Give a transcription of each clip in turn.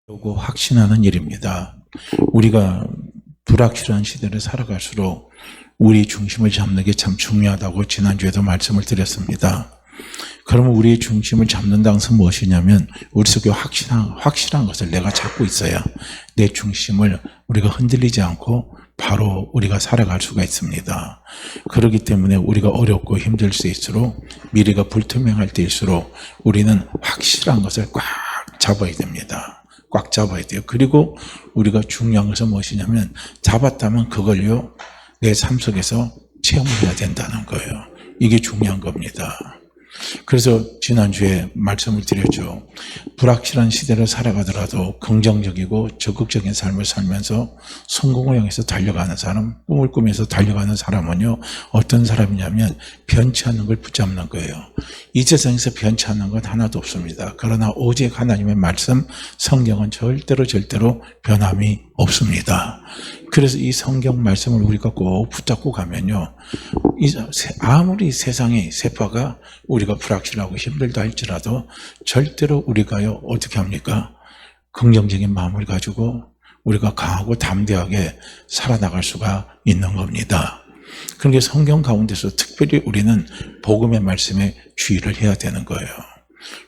오고 확신하는 일입니다. 우리가 불확실한 시대를 살아갈수록 우리 중심을 잡는 게 참 중요하다고 지난주에도 말씀을 드렸습니다. 그러면 우리의 중심을 잡는다는 것은 무엇이냐면 우리 속에 확실한 것을 내가 잡고 있어야 내 중심을 우리가 흔들리지 않고 바로 우리가 살아갈 수가 있습니다. 그렇기 때문에 우리가 어렵고 힘들 때일수록 미래가 불투명할 때일수록 우리는 확실한 것을 꽉 잡아야 됩니다. 꽉 잡아야 돼요. 그리고 우리가 중요한 것은 무엇이냐면 잡았다면 그걸요 내 삶 속에서 체험을 해야 된다는 거예요. 이게 중요한 겁니다. 그래서 지난주에 말씀을 드렸죠. 불확실한 시대를 살아가더라도 긍정적이고 적극적인 삶을 살면서 성공을 향해서 달려가는 사람, 꿈을 꾸면서 달려가는 사람은요 어떤 사람이냐면 변치 않는 걸 붙잡는 거예요. 이 세상에서 변치 않는 건 하나도 없습니다. 그러나 오직 하나님의 말씀, 성경은 절대로 변함이 없습니다. 그래서 이 성경 말씀을 우리가 꼭 붙잡고 가면요 아무리 세상의 세파가 우리가 불확실하고 힘들다 할지라도 절대로 우리가요 어떻게 합니까? 긍정적인 마음을 가지고 우리가 강하고 담대하게 살아나갈 수가 있는 겁니다. 그러니까 성경 가운데서 특별히 우리는 복음의 말씀에 주의를 해야 되는 거예요.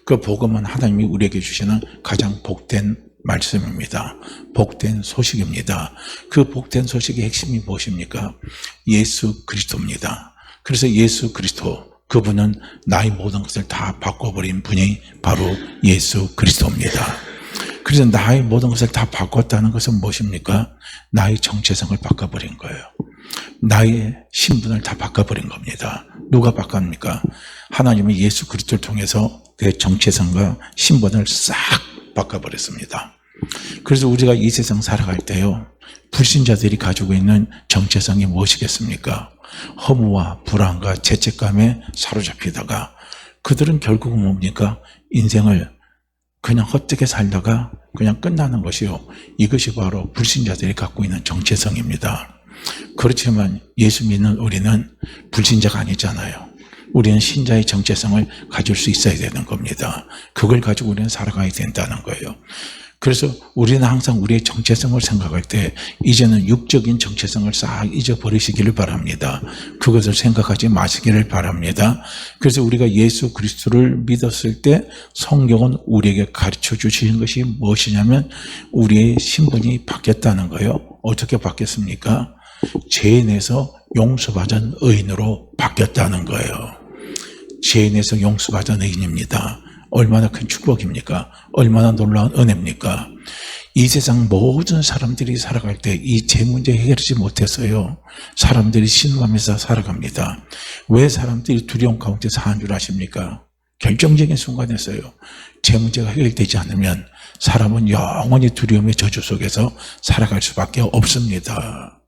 그 복음은 하나님이 우리에게 주시는 가장 복된 말씀입니다. 복된 소식입니다. 그 복된 소식의 핵심이 무엇입니까? 예수 그리스도입니다. 그래서 예수 그리스도, 그분은 나의 모든 것을 다 바꿔버린 분이 바로 예수 그리스도입니다. 그래서 나의 모든 것을 다 바꿨다는 것은 무엇입니까? 나의 정체성을 바꿔버린 거예요. 나의 신분을 다 바꿔버린 겁니다. 누가 바꿨습니까? 하나님이 예수 그리스도를 통해서 그 정체성과 신분을 싹 바꿔버렸습니다. 그래서 우리가 이 세상 살아갈 때요 불신자들이 가지고 있는 정체성이 무엇이겠습니까? 허무와 불안과 죄책감에 사로잡히다가 그들은 결국은 뭡니까? 인생을 그냥 헛되게 살다가 그냥 끝나는 것이요 이것이 바로 불신자들이 갖고 있는 정체성입니다. 그렇지만 예수 믿는 우리는 불신자가 아니잖아요. 우리는 신자의 정체성을 가질 수 있어야 되는 겁니다. 그걸 가지고 우리는 살아가야 된다는 거예요. 그래서 우리는 항상 우리의 정체성을 생각할 때 이제는 육적인 정체성을 싹 잊어버리시기를 바랍니다. 그것을 생각하지 마시기를 바랍니다. 그래서 우리가 예수 그리스도를 믿었을 때 성경은 우리에게 가르쳐 주시는 것이 무엇이냐면 우리의 신분이 바뀌었다는 거예요. 어떻게 바뀌었습니까? 죄인에서 용서받은 의인으로 바뀌었다는 거예요. 죄인에서 용서받은 의인입니다. 얼마나 큰 축복입니까? 얼마나 놀라운 은혜입니까? 이 세상 모든 사람들이 살아갈 때 이 죄 문제 해결하지 못해서요 사람들이 신음하면서 살아갑니다. 왜 사람들이 두려움 가운데 사는 줄 아십니까? 결정적인 순간에서요 죄 문제가 해결되지 않으면 사람은 영원히 두려움의 저주 속에서 살아갈 수밖에 없습니다.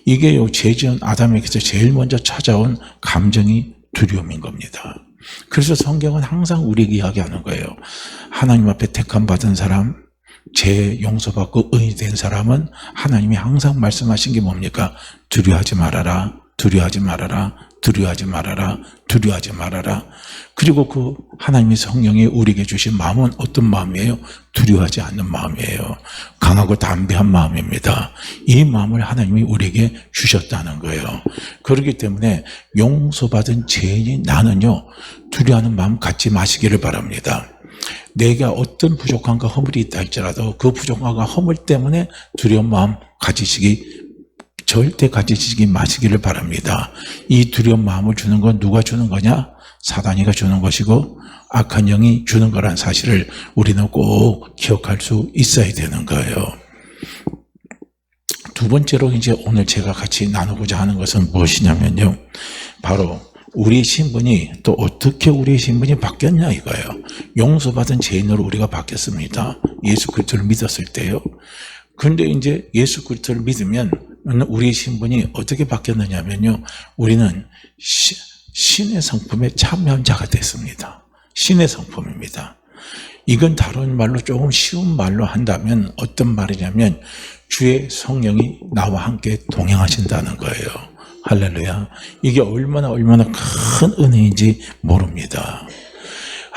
이게요 죄 지은 아담에게서 제일 먼저 찾아온 감정이 두려움인 겁니다. 그래서 성경은 항상 우리에게 이야기하는 거예요. 하나님 앞에 택함 받은 사람, 죄 용서받고 의인이 된 사람은 하나님이 항상 말씀하신 게 뭡니까? 두려워하지 말아라, 두려워하지 말아라, 두려워하지 말아라, 두려워하지 말아라. 그리고 그 하나님의 성령이 우리에게 주신 마음은 어떤 마음이에요? 두려워하지 않는 마음이에요. 강하고 담대한 마음입니다. 이 마음을 하나님이 우리에게 주셨다는 거예요. 그렇기 때문에 용서받은 죄인이 나는요 두려워하는 마음 갖지 마시기를 바랍니다. 내가 어떤 부족함과 허물이 있다 할지라도 그 부족함과 허물 때문에 두려운 마음 절대 가지시기 마시기를 바랍니다. 이 두려운 마음을 주는 건 누가 주는 거냐? 사단이가 주는 것이고 악한 영이 주는 거란 사실을 우리는 꼭 기억할 수 있어야 되는 거예요. 두 번째로 이제 오늘 제가 같이 나누고자 하는 것은 무엇이냐면요. 바로 우리의 신분이 또 어떻게 우리의 신분이 바뀌었냐 이거예요. 용서받은 죄인으로 우리가 바뀌었습니다. 예수 그리스도를 믿었을 때요. 그런데 이제 예수 그리스도를 믿으면 우리의 신분이 어떻게 바뀌었느냐면요. 우리는 신의 성품에 참여한 자가 됐습니다. 신의 성품입니다. 이건 다른 말로 조금 쉬운 말로 한다면 어떤 말이냐면 주의 성령이 나와 함께 동행하신다는 거예요. 할렐루야. 이게 얼마나 큰 은혜인지 모릅니다.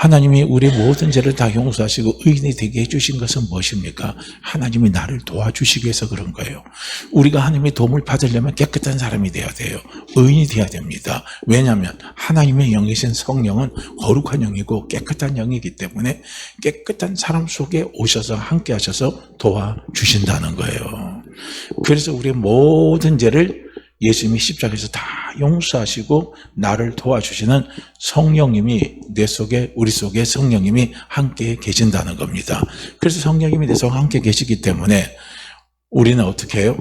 하나님이 우리 모든 죄를 다 용서하시고 의인이 되게 해주신 것은 무엇입니까? 하나님이 나를 도와주시기 위해서 그런 거예요. 우리가 하나님의 도움을 받으려면 깨끗한 사람이 돼야 돼요. 의인이 돼야 됩니다. 왜냐하면 하나님의 영이신 성령은 거룩한 영이고 깨끗한 영이기 때문에 깨끗한 사람 속에 오셔서 함께 하셔서 도와주신다는 거예요. 그래서 우리의 모든 죄를 예수님이 십자가에서 다 용서하시고 나를 도와주시는 성령님이 내 속에, 우리 속에 성령님이 함께 계신다는 겁니다. 그래서 성령님이 내 속에 함께 계시기 때문에 우리는 어떻게 해요?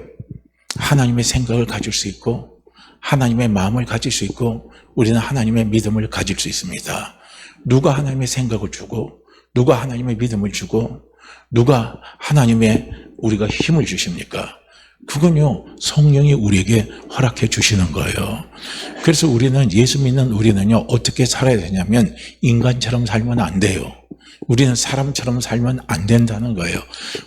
하나님의 생각을 가질 수 있고 하나님의 마음을 가질 수 있고 우리는 하나님의 믿음을 가질 수 있습니다. 누가 하나님의 생각을 주고 누가 하나님의 믿음을 주고 누가 하나님의 우리가 힘을 주십니까? 그건요, 성령이 우리에게 허락해 주시는 거예요. 그래서 우리는, 예수 믿는 우리는요, 어떻게 살아야 되냐면, 인간처럼 살면 안 돼요. 우리는 사람처럼 살면 안 된다는 거예요.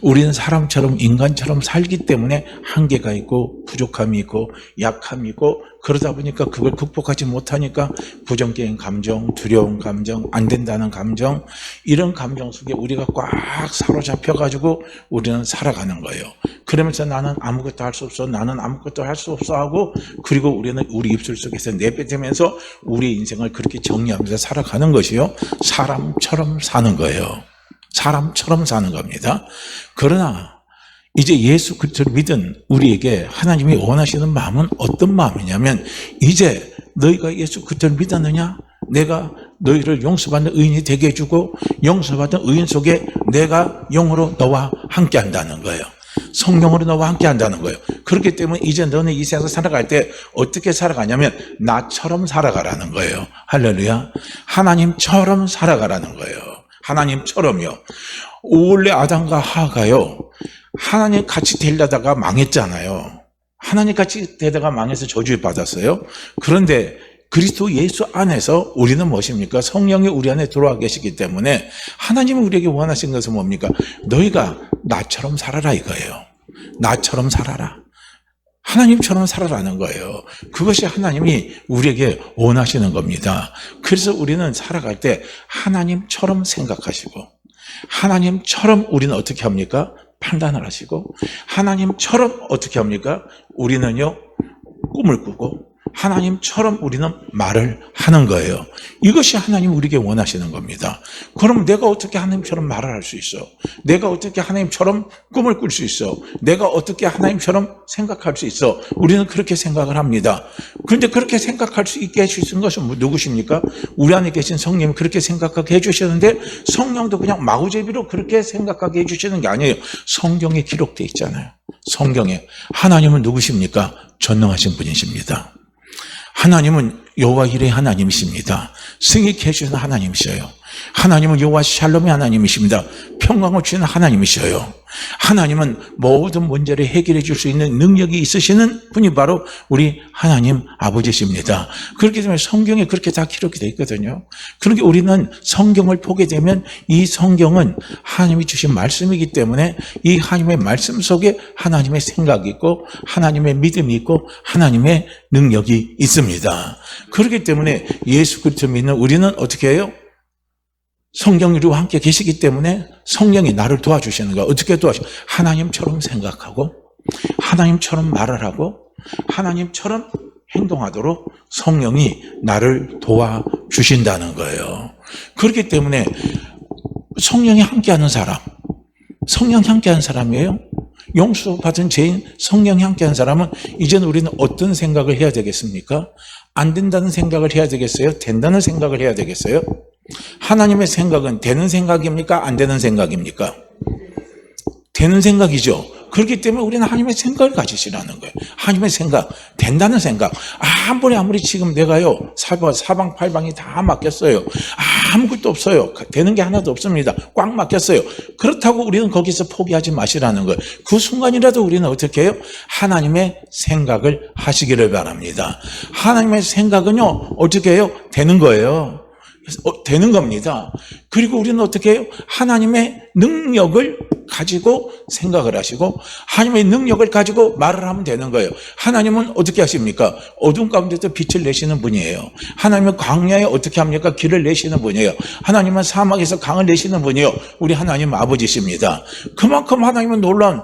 우리는 사람처럼, 인간처럼 살기 때문에 한계가 있고, 부족함이 있고, 약함이 있고, 그러다 보니까 그걸 극복하지 못하니까 부정적인 감정, 두려운 감정, 안 된다는 감정, 이런 감정 속에 우리가 꽉 사로잡혀가지고 우리는 살아가는 거예요. 그러면서 나는 아무것도 할 수 없어, 나는 아무것도 할 수 없어 하고, 그리고 우리는 우리 입술 속에서 내뱉으면서 우리 인생을 그렇게 정리하면서 살아가는 것이요, 사람처럼 사는 거예요. 사람처럼 사는 겁니다. 그러나 이제 예수 그리스도를 믿은 우리에게 하나님이 원하시는 마음은 어떤 마음이냐면, 이제 너희가 예수 그리스도를 믿었느냐? 내가 너희를 용서받는 의인이 되게 해주고 용서받은 의인 속에 내가 영으로 너와 함께 한다는 거예요. 성령으로 너와 함께 한다는 거예요. 그렇기 때문에 이제 너는 이 세상에서 살아갈 때 어떻게 살아가냐면 나처럼 살아가라는 거예요. 할렐루야. 하나님처럼 살아가라는 거예요. 하나님처럼요. 원래 아담과 하와가요, 하나님 같이 되려다가 망했잖아요. 하나님 같이 되다가 망해서 저주를 받았어요. 그런데 그리스도 예수 안에서 우리는 무엇입니까? 성령이 우리 안에 들어와 계시기 때문에 하나님이 우리에게 원하신 것은 뭡니까? 너희가 나처럼 살아라 이거예요. 나처럼 살아라. 하나님처럼 살아라는 거예요. 그것이 하나님이 우리에게 원하시는 겁니다. 그래서 우리는 살아갈 때 하나님처럼 생각하시고 하나님처럼 우리는 어떻게 합니까? 판단을 하시고 하나님처럼 어떻게 합니까? 우리는요, 꿈을 꾸고 하나님처럼 우리는 말을 하는 거예요. 이것이 하나님 우리에게 원하시는 겁니다. 그럼 내가 어떻게 하나님처럼 말을 할 수 있어? 내가 어떻게 하나님처럼 꿈을 꿀 수 있어? 내가 어떻게 하나님처럼 생각할 수 있어? 우리는 그렇게 생각을 합니다. 그런데 그렇게 생각할 수 있게 해주신 것은 누구십니까? 우리 안에 계신 성령이 그렇게 생각하게 해주시는데, 성령도 그냥 마구제비로 그렇게 생각하게 해주시는 게 아니에요. 성경에 기록되어 있잖아요. 성경에. 하나님은 누구십니까? 전능하신 분이십니다. 하나님은 여호와 이레 하나님이십니다. 승리케 해주시는 하나님이셔요. 하나님은 여호와 샬롬의 하나님이십니다. 평강을 주시는 하나님이셔요. 하나님은 모든 문제를 해결해 줄 수 있는 능력이 있으시는 분이 바로 우리 하나님 아버지십니다. 그렇기 때문에 성경에 그렇게 다 기록이 되어 있거든요. 그러니까 우리는 성경을 보게 되면 이 성경은 하나님이 주신 말씀이기 때문에 이 하나님의 말씀 속에 하나님의 생각이 있고 하나님의 믿음이 있고 하나님의 능력이 있습니다. 그렇기 때문에 예수 그리스도 믿는 우리는 어떻게 해요? 성경이 우리와 함께 계시기 때문에 성령이 나를 도와주시는 거야. 어떻게 도와주시는 거야? 하나님처럼 생각하고 하나님처럼 말을 하고 하나님처럼 행동하도록 성령이 나를 도와주신다는 거예요. 그렇기 때문에 성령이 함께하는 사람, 성령이 함께하는 사람이에요. 용서받은 죄인, 성령이 함께하는 사람은 이제는 우리는 어떤 생각을 해야 되겠습니까? 안 된다는 생각을 해야 되겠어요? 된다는 생각을 해야 되겠어요? 하나님의 생각은 되는 생각입니까? 안 되는 생각입니까? 되는 생각이죠. 그렇기 때문에 우리는 하나님의 생각을 가지시라는 거예요. 하나님의 생각, 된다는 생각. 아무리 지금 내가요, 사방팔방이 다 막혔어요. 아무것도 없어요. 되는 게 하나도 없습니다. 꽉 막혔어요. 그렇다고 우리는 거기서 포기하지 마시라는 거예요. 그 순간이라도 우리는 어떻게 해요? 하나님의 생각을 하시기를 바랍니다. 하나님의 생각은요, 어떻게 해요? 되는 거예요. 되는 겁니다. 그리고 우리는 어떻게 해요? 하나님의 능력을 가지고 생각을 하시고 하나님의 능력을 가지고 말을 하면 되는 거예요. 하나님은 어떻게 하십니까? 어둠 가운데서 빛을 내시는 분이에요. 하나님은 광야에 어떻게 합니까? 길을 내시는 분이에요. 하나님은 사막에서 강을 내시는 분이에요. 우리 하나님 아버지십니다. 그만큼 하나님은 놀라운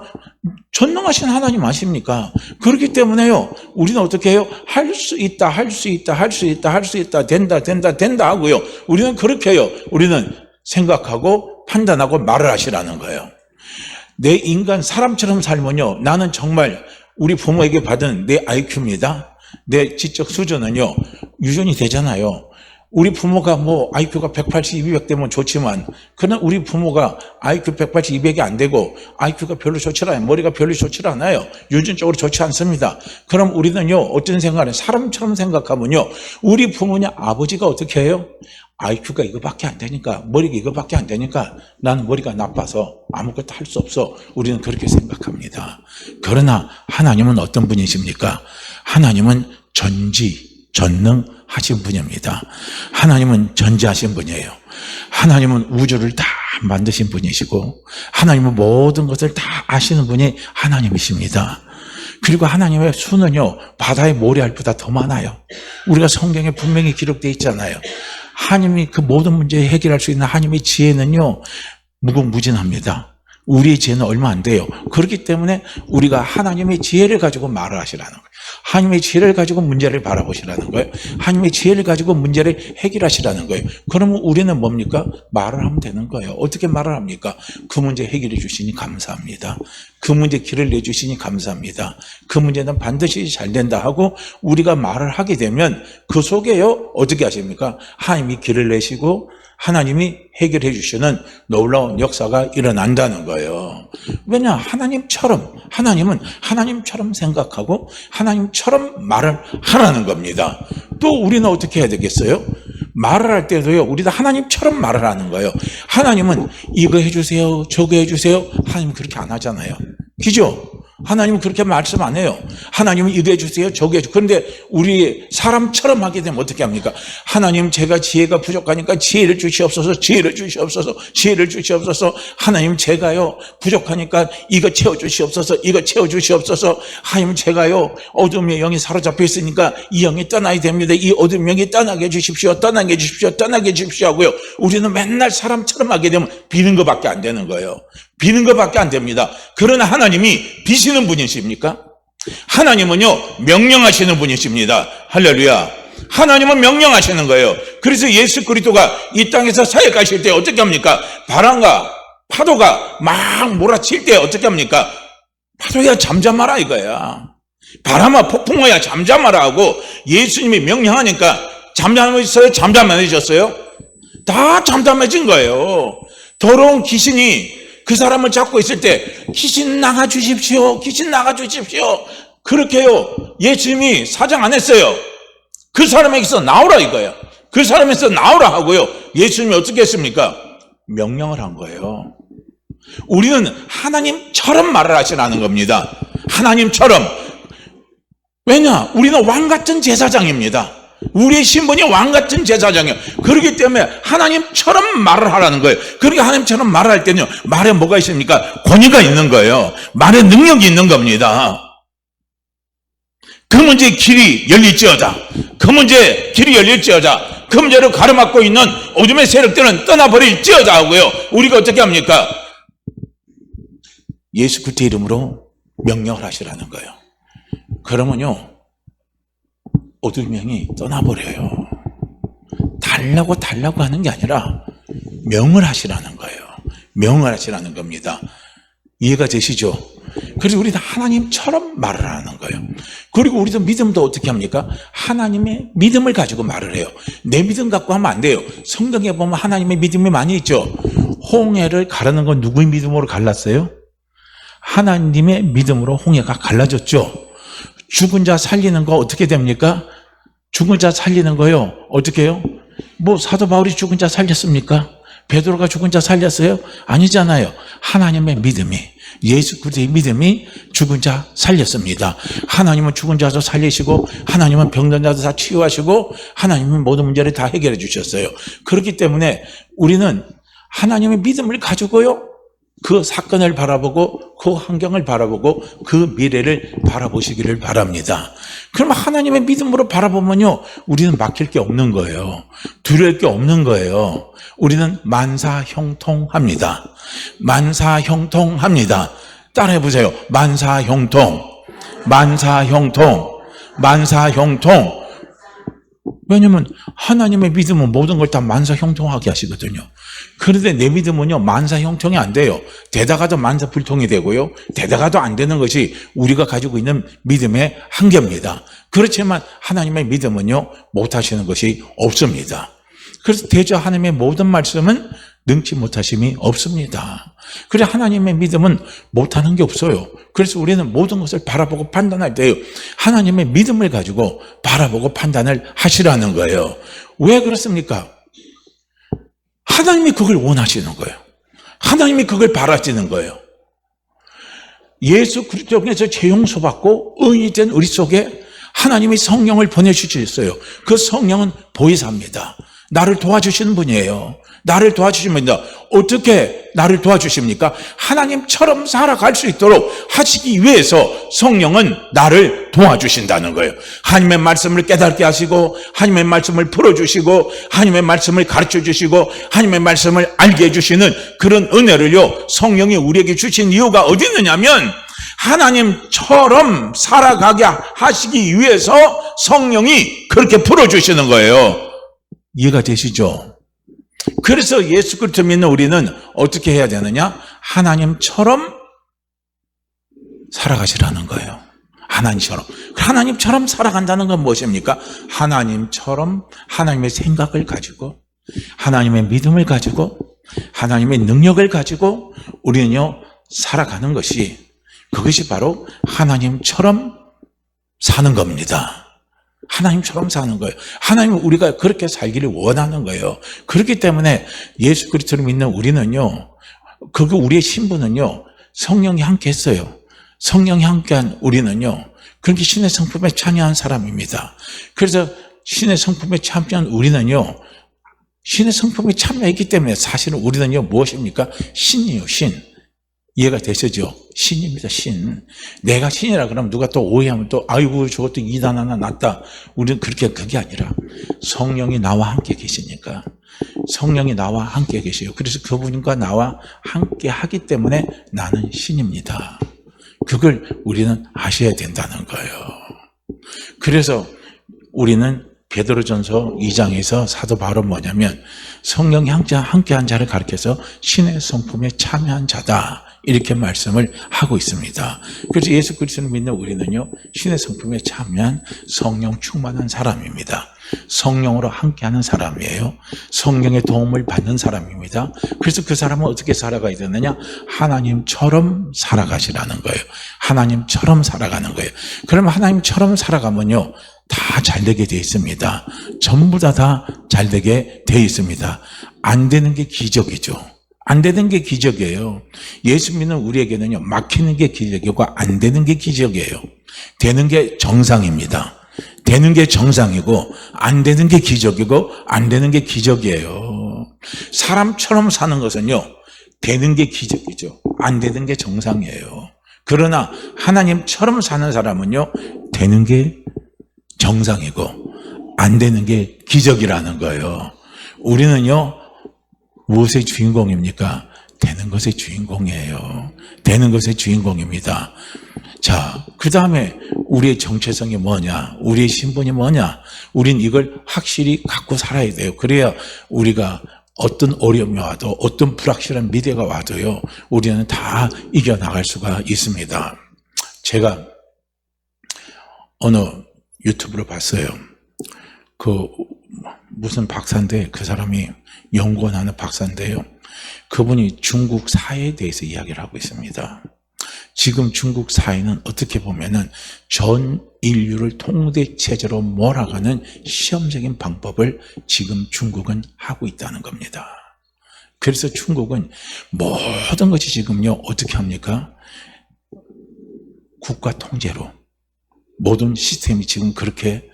전능하신 하나님 아십니까? 그렇기 때문에요, 우리는 어떻게 해요? 할 수 있다, 할 수 있다, 할 수 있다, 할 수 있다, 된다 하고요. 우리는 그렇게 해요. 우리는 생각하고 판단하고 말을 하시라는 거예요. 내 인간 사람처럼 살면요, 나는 정말 우리 부모에게 받은 내 IQ입니다. 내 지적 수준은요, 유전이 되잖아요. 우리 부모가 뭐 IQ가 180, 200 되면 좋지만, 그러나 우리 부모가 IQ 180, 200이 안 되고 IQ가 별로 좋지 않아요. 머리가 별로 좋지 않아요. 유전적으로 좋지 않습니다. 그럼 우리는요, 어떤 생각을 사람처럼 생각하면요, 우리 부모냐 아버지가 어떻게 해요? IQ가 이거밖에 안 되니까, 머리가 이거밖에 안 되니까 나는 머리가 나빠서 아무것도 할 수 없어. 우리는 그렇게 생각합니다. 그러나 하나님은 어떤 분이십니까? 하나님은 전능하신 분입니다. 하나님은 전지하신 분이에요. 하나님은 우주를 다 만드신 분이시고 하나님은 모든 것을 다 아시는 분이 하나님이십니다. 그리고 하나님의 수는요, 바다의 모래알보다 더 많아요. 우리가 성경에 분명히 기록되어 있잖아요. 하나님이 그 모든 문제를 해결할 수 있는 하나님의 지혜는요, 무궁무진합니다. 우리의 지혜는 얼마 안 돼요. 그렇기 때문에 우리가 하나님의 지혜를 가지고 말을 하시라는 거예요. 하나님의 지혜를 가지고 문제를 바라보시라는 거예요. 하나님의 지혜를 가지고 문제를 해결하시라는 거예요. 그러면 우리는 뭡니까? 말을 하면 되는 거예요. 어떻게 말을 합니까? 그 문제 해결해 주시니 감사합니다. 그 문제 길을 내주시니 감사합니다. 그 문제는 반드시 잘 된다 하고 우리가 말을 하게 되면 그 속에요, 어떻게 하십니까? 하나님이 길을 내시고 하나님이 해결해 주시는 놀라운 역사가 일어난다는 거예요. 왜냐? 하나님은 하나님처럼 생각하고 하나님처럼 말을 하라는 겁니다. 또 우리는 어떻게 해야 되겠어요? 말을 할 때도요, 우리도 하나님처럼 말을 하는 거예요. 하나님은 이거 해주세요, 저거 해주세요. 하나님은 그렇게 안 하잖아요. 그죠? 하나님은 그렇게 말씀 안 해요. 하나님은 이거 해주세요, 저거 해주세요. 그런데 우리 사람처럼 하게 되면 어떻게 합니까? 하나님, 제가 지혜가 부족하니까 지혜를 주시옵소서, 지혜를 주시옵소서, 지혜를 주시옵소서. 하나님, 제가요 부족하니까 이거 채워주시옵소서, 이거 채워주시옵소서. 하나님, 제가요 어둠의 영이 사로잡혀 있으니까 이 영이 떠나야 됩니다. 이 어둠 영이 떠나게 해주십시오, 떠나게 해주십시오, 떠나게 해주십시오 하고요. 우리는 맨날 사람처럼 하게 되면 비는 것밖에 안 되는 거예요. 비는 것밖에 안 됩니다. 그러나 하나님이 비시는 분이십니까? 하나님은요, 명령하시는 분이십니다. 할렐루야. 하나님은 명령하시는 거예요. 그래서 예수 그리스도가 이 땅에서 사역하실 때 어떻게 합니까? 바람과 파도가 막 몰아칠 때 어떻게 합니까? 파도야 잠잠하라 이거야. 바람아 폭풍우야 잠잠하라 하고 예수님이 명령하니까 잠잠해졌어요? 잠잠해졌어요? 다 잠잠해진 거예요. 더러운 귀신이 그 사람을 잡고 있을 때 귀신 나가주십시오, 귀신 나가주십시오. 그렇게요, 예수님이 사정 안 했어요. 그 사람에게서 나오라 이거예요. 그 사람에서 나오라 하고요, 예수님이 어떻게 했습니까? 명령을 한 거예요. 우리는 하나님처럼 말을 하시라는 겁니다. 하나님처럼. 왜냐? 우리는 왕같은 제사장입니다. 우리의 신분이 왕같은 제사장이에요. 그렇기 때문에 하나님처럼 말을 하라는 거예요. 그러니까 하나님처럼 말을 할 때는요, 말에 뭐가 있습니까? 권위가 있는 거예요. 말에 능력이 있는 겁니다. 그 문제의 길이 열릴지어다. 그 문제의 길이 열릴지어다. 그 문제를 가로막고 있는 어둠의 세력들은 떠나버릴지어다 하고요. 우리가 어떻게 합니까? 예수 그리스도의 이름으로 명령을 하시라는 거예요. 그러면요, 어둠의 영이 떠나버려요. 달라고 하는 게 아니라 명을 하시라는 거예요. 명을 하시라는 겁니다. 이해가 되시죠? 그래서 우리는 하나님처럼 말을 하는 거예요. 그리고 우리도 믿음도 어떻게 합니까? 하나님의 믿음을 가지고 말을 해요. 내 믿음 갖고 하면 안 돼요. 성경에 보면 하나님의 믿음이 많이 있죠. 홍해를 가르는 건 누구의 믿음으로 갈랐어요? 하나님의 믿음으로 홍해가 갈라졌죠. 죽은 자 살리는 거 어떻게 됩니까? 죽은 자 살리는 거요, 어떻게 해요? 뭐 사도 바울이 죽은 자 살렸습니까? 베드로가 죽은 자 살렸어요? 아니잖아요. 하나님의 믿음이, 예수 그리스도의 믿음이 죽은 자 살렸습니다. 하나님은 죽은 자도 살리시고 하나님은 병든 자도 다 치유하시고 하나님은 모든 문제를 다 해결해 주셨어요. 그렇기 때문에 우리는 하나님의 믿음을 가지고요, 그 사건을 바라보고 그 환경을 바라보고 그 미래를 바라보시기를 바랍니다. 그럼 하나님의 믿음으로 바라보면요, 우리는 막힐 게 없는 거예요. 두려울 게 없는 거예요. 우리는 만사형통합니다. 만사형통합니다. 따라해 보세요. 만사형통, 만사형통, 만사형통. 왜냐면 하나님의 믿음은 모든 걸 다 만사형통하게 하시거든요. 그런데 내 믿음은요, 만사형통이 안 돼요. 되다가도 만사불통이 되고요, 되다가도 안 되는 것이 우리가 가지고 있는 믿음의 한계입니다. 그렇지만 하나님의 믿음은요, 못하시는 것이 없습니다. 그래서 대저 하나님의 모든 말씀은 능치 못하심이 없습니다. 그래서 하나님의 믿음은 못하는 게 없어요. 그래서 우리는 모든 것을 바라보고 판단할 때요, 하나님의 믿음을 가지고 바라보고 판단을 하시라는 거예요. 왜 그렇습니까? 하나님이 그걸 원하시는 거예요. 하나님이 그걸 바라시는 거예요. 예수 그리스도에서 죄용서 받고 의인이 된 우리 속에 하나님이 성령을 보내주셨어요. 그 성령은 보혜사입니다. 나를 도와주시는 분이에요. 나를 도와주시는 분이다. 어떻게 나를 도와주십니까? 하나님처럼 살아갈 수 있도록 하시기 위해서 성령은 나를 도와주신다는 거예요. 하나님의 말씀을 깨닫게 하시고, 하나님의 말씀을 풀어주시고, 하나님의 말씀을 가르쳐주시고, 하나님의 말씀을 알게 해주시는 그런 은혜를요, 성령이 우리에게 주신 이유가 어디 있느냐면, 하나님처럼 살아가게 하시기 위해서 성령이 그렇게 풀어주시는 거예요. 이해가 되시죠? 그래서 예수 그리스도 믿는 우리는 어떻게 해야 되느냐? 하나님처럼 살아가시라는 거예요. 하나님처럼. 하나님처럼 살아간다는 건 무엇입니까? 하나님처럼 하나님의 생각을 가지고, 하나님의 믿음을 가지고, 하나님의 능력을 가지고 우리는요, 살아가는 것이, 그것이 바로 하나님처럼 사는 겁니다. 하나님처럼 사는 거예요. 하나님은 우리가 그렇게 살기를 원하는 거예요. 그렇기 때문에 예수 그리스도를 믿는 우리는요, 그거 우리의 신분은요, 성령이 함께 했어요. 성령이 함께한 우리는요, 그렇게 신의 성품에 참여한 사람입니다. 그래서 신의 성품에 참여한 우리는요, 신의 성품에 참여했기 때문에 사실은 우리는요, 무엇입니까? 신이에요, 신. 이해가 되시죠? 신입니다, 신. 내가 신이라 그러면 누가 또 오해하면 또, 아이고, 저것도 이단 하나 났다. 우리는 그게 아니라 성령이 나와 함께 계시니까. 성령이 나와 함께 계세요. 그래서 그분과 나와 함께 하기 때문에 나는 신입니다. 그걸 우리는 아셔야 된다는 거예요. 그래서 우리는 베드로전서 2장에서 사도 바울은 뭐냐면, 성령이 함께한 자를 가리켜서 신의 성품에 참여한 자다, 이렇게 말씀을 하고 있습니다. 그래서 예수 그리스도를 믿는 우리는요, 신의 성품에 참여한 성령 충만한 사람입니다. 성령으로 함께하는 사람이에요. 성령의 도움을 받는 사람입니다. 그래서 그 사람은 어떻게 살아가야 되느냐? 하나님처럼 살아가시라는 거예요. 하나님처럼 살아가는 거예요. 그러면 하나님처럼 살아가면요, 다 잘되게 되어 있습니다. 전부 다 잘되게 되어 있습니다. 안 되는 게 기적이죠. 안 되는 게 기적이에요. 예수 믿는 우리에게는요, 막히는 게 기적이고 안 되는 게 기적이에요. 되는 게 정상입니다. 되는 게 정상이고 안 되는 게 기적이고 안 되는 게 기적이에요. 사람처럼 사는 것은요, 되는 게 기적이죠. 안 되는 게 정상이에요. 그러나 하나님처럼 사는 사람은요, 되는 게 정상이고 안 되는 게 기적이라는 거예요. 우리는요, 무엇의 주인공입니까? 되는 것의 주인공이에요. 되는 것의 주인공입니다. 자, 그 다음에 우리의 정체성이 뭐냐? 우리의 신분이 뭐냐? 우린 이걸 확실히 갖고 살아야 돼요. 그래야 우리가 어떤 어려움이 와도, 어떤 불확실한 미래가 와도요, 우리는 다 이겨나갈 수가 있습니다. 제가 어느 유튜브로 봤어요. 무슨 박사인데, 그 사람이 연구원하는 박사인데요, 그분이 중국 사회에 대해서 이야기를 하고 있습니다. 지금 중국 사회는 어떻게 보면은 전 인류를 통제 체제로 몰아가는 시험적인 방법을 지금 중국은 하고 있다는 겁니다. 그래서 중국은 모든 것이 지금요, 어떻게 합니까? 국가 통제로 모든 시스템이 지금 그렇게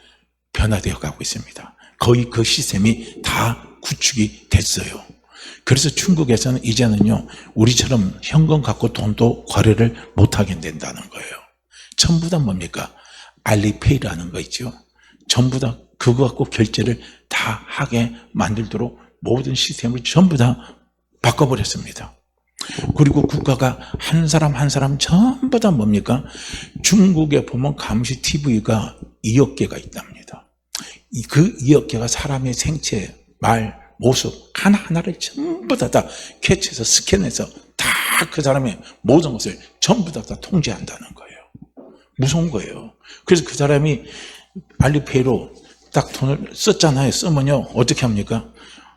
변화되어 가고 있습니다. 거의 그 시스템이 다 구축이 됐어요. 그래서 중국에서는 이제는요, 우리처럼 현금 갖고 돈도 거래를 못하게 된다는 거예요. 전부 다 뭡니까? 알리페이라는 거 있죠. 전부 다 그거 갖고 결제를 다 하게 만들도록 모든 시스템을 전부 다 바꿔버렸습니다. 그리고 국가가 한 사람 한 사람 전부 다 뭡니까? 중국에 보면 감시 TV가 2억 개가 있답니다. 그 2억 개가 사람의 생체, 말, 모습 하나하나를 전부 다 캐치해서 스캔해서 다 그 사람의 모든 것을 전부 다 통제한다는 거예요. 무서운 거예요. 그래서 그 사람이 알리페이로 딱 돈을 썼잖아요. 쓰면요, 어떻게 합니까?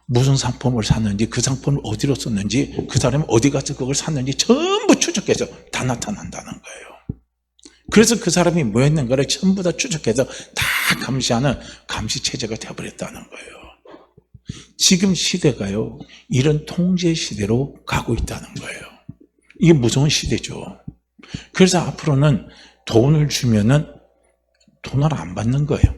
무슨 상품을 샀는지, 그 상품을 어디로 썼는지, 그 사람이 어디 가서 그걸 샀는지 전부 추적해서 다 나타난다는 거예요. 그래서 그 사람이 뭐 했는가를 전부 다 추적해서 다 감시하는 감시 체제가 되어버렸다는 거예요. 지금 시대가요, 이런 통제 시대로 가고 있다는 거예요. 이게 무서운 시대죠. 그래서 앞으로는 돈을 주면은 돈을 안 받는 거예요.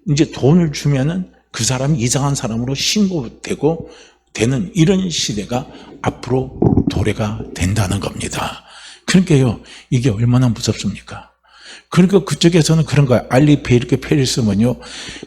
이제 돈을 주면은 그 사람이 이상한 사람으로 신고되고 되는 이런 시대가 앞으로 도래가 된다는 겁니다. 그러니까요, 이게 얼마나 무섭습니까? 그러니까 그쪽에서는 그런 거야. 알리페이 이렇게 페이를 쓰면요,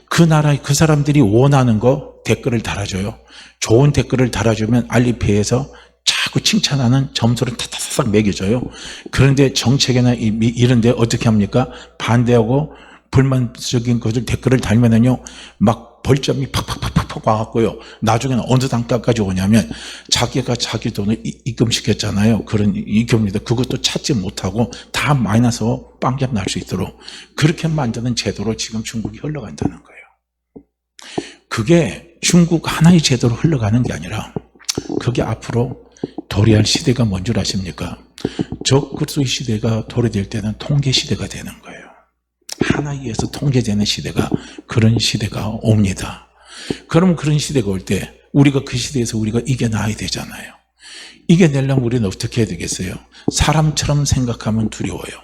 그 나라, 그 사람들이 원하는 거 댓글을 달아줘요. 좋은 댓글을 달아주면 알리페이에서 자꾸 칭찬하는 점수를 타타타닥 매겨줘요. 그런데 정책이나 이런 데 어떻게 합니까? 반대하고 불만적인 것을 댓글을 달면은요, 막 벌점이 팍팍팍팍 와갖고요, 나중에는 어느 단가까지 오냐면 자기가 자기 돈을 입금시켰잖아요. 그런 입금입니다. 그것도 찾지 못하고 다 마이너스로 빵점 날 수 있도록 그렇게 만드는 제도로 지금 중국이 흘러간다는 거예요. 그게 중국 하나의 제도로 흘러가는 게 아니라 그게 앞으로 도래할 시대가 뭔 줄 아십니까? 적그리스도의 시대가 도래될 때는 통계 시대가 되는 거예요. 하나에 의해서 통제되는 시대가, 그런 시대가 옵니다. 그럼 그런 시대가 올 때 우리가 그 시대에서 우리가 이겨나야 되잖아요. 이겨내려면 우리는 어떻게 해야 되겠어요? 사람처럼 생각하면 두려워요.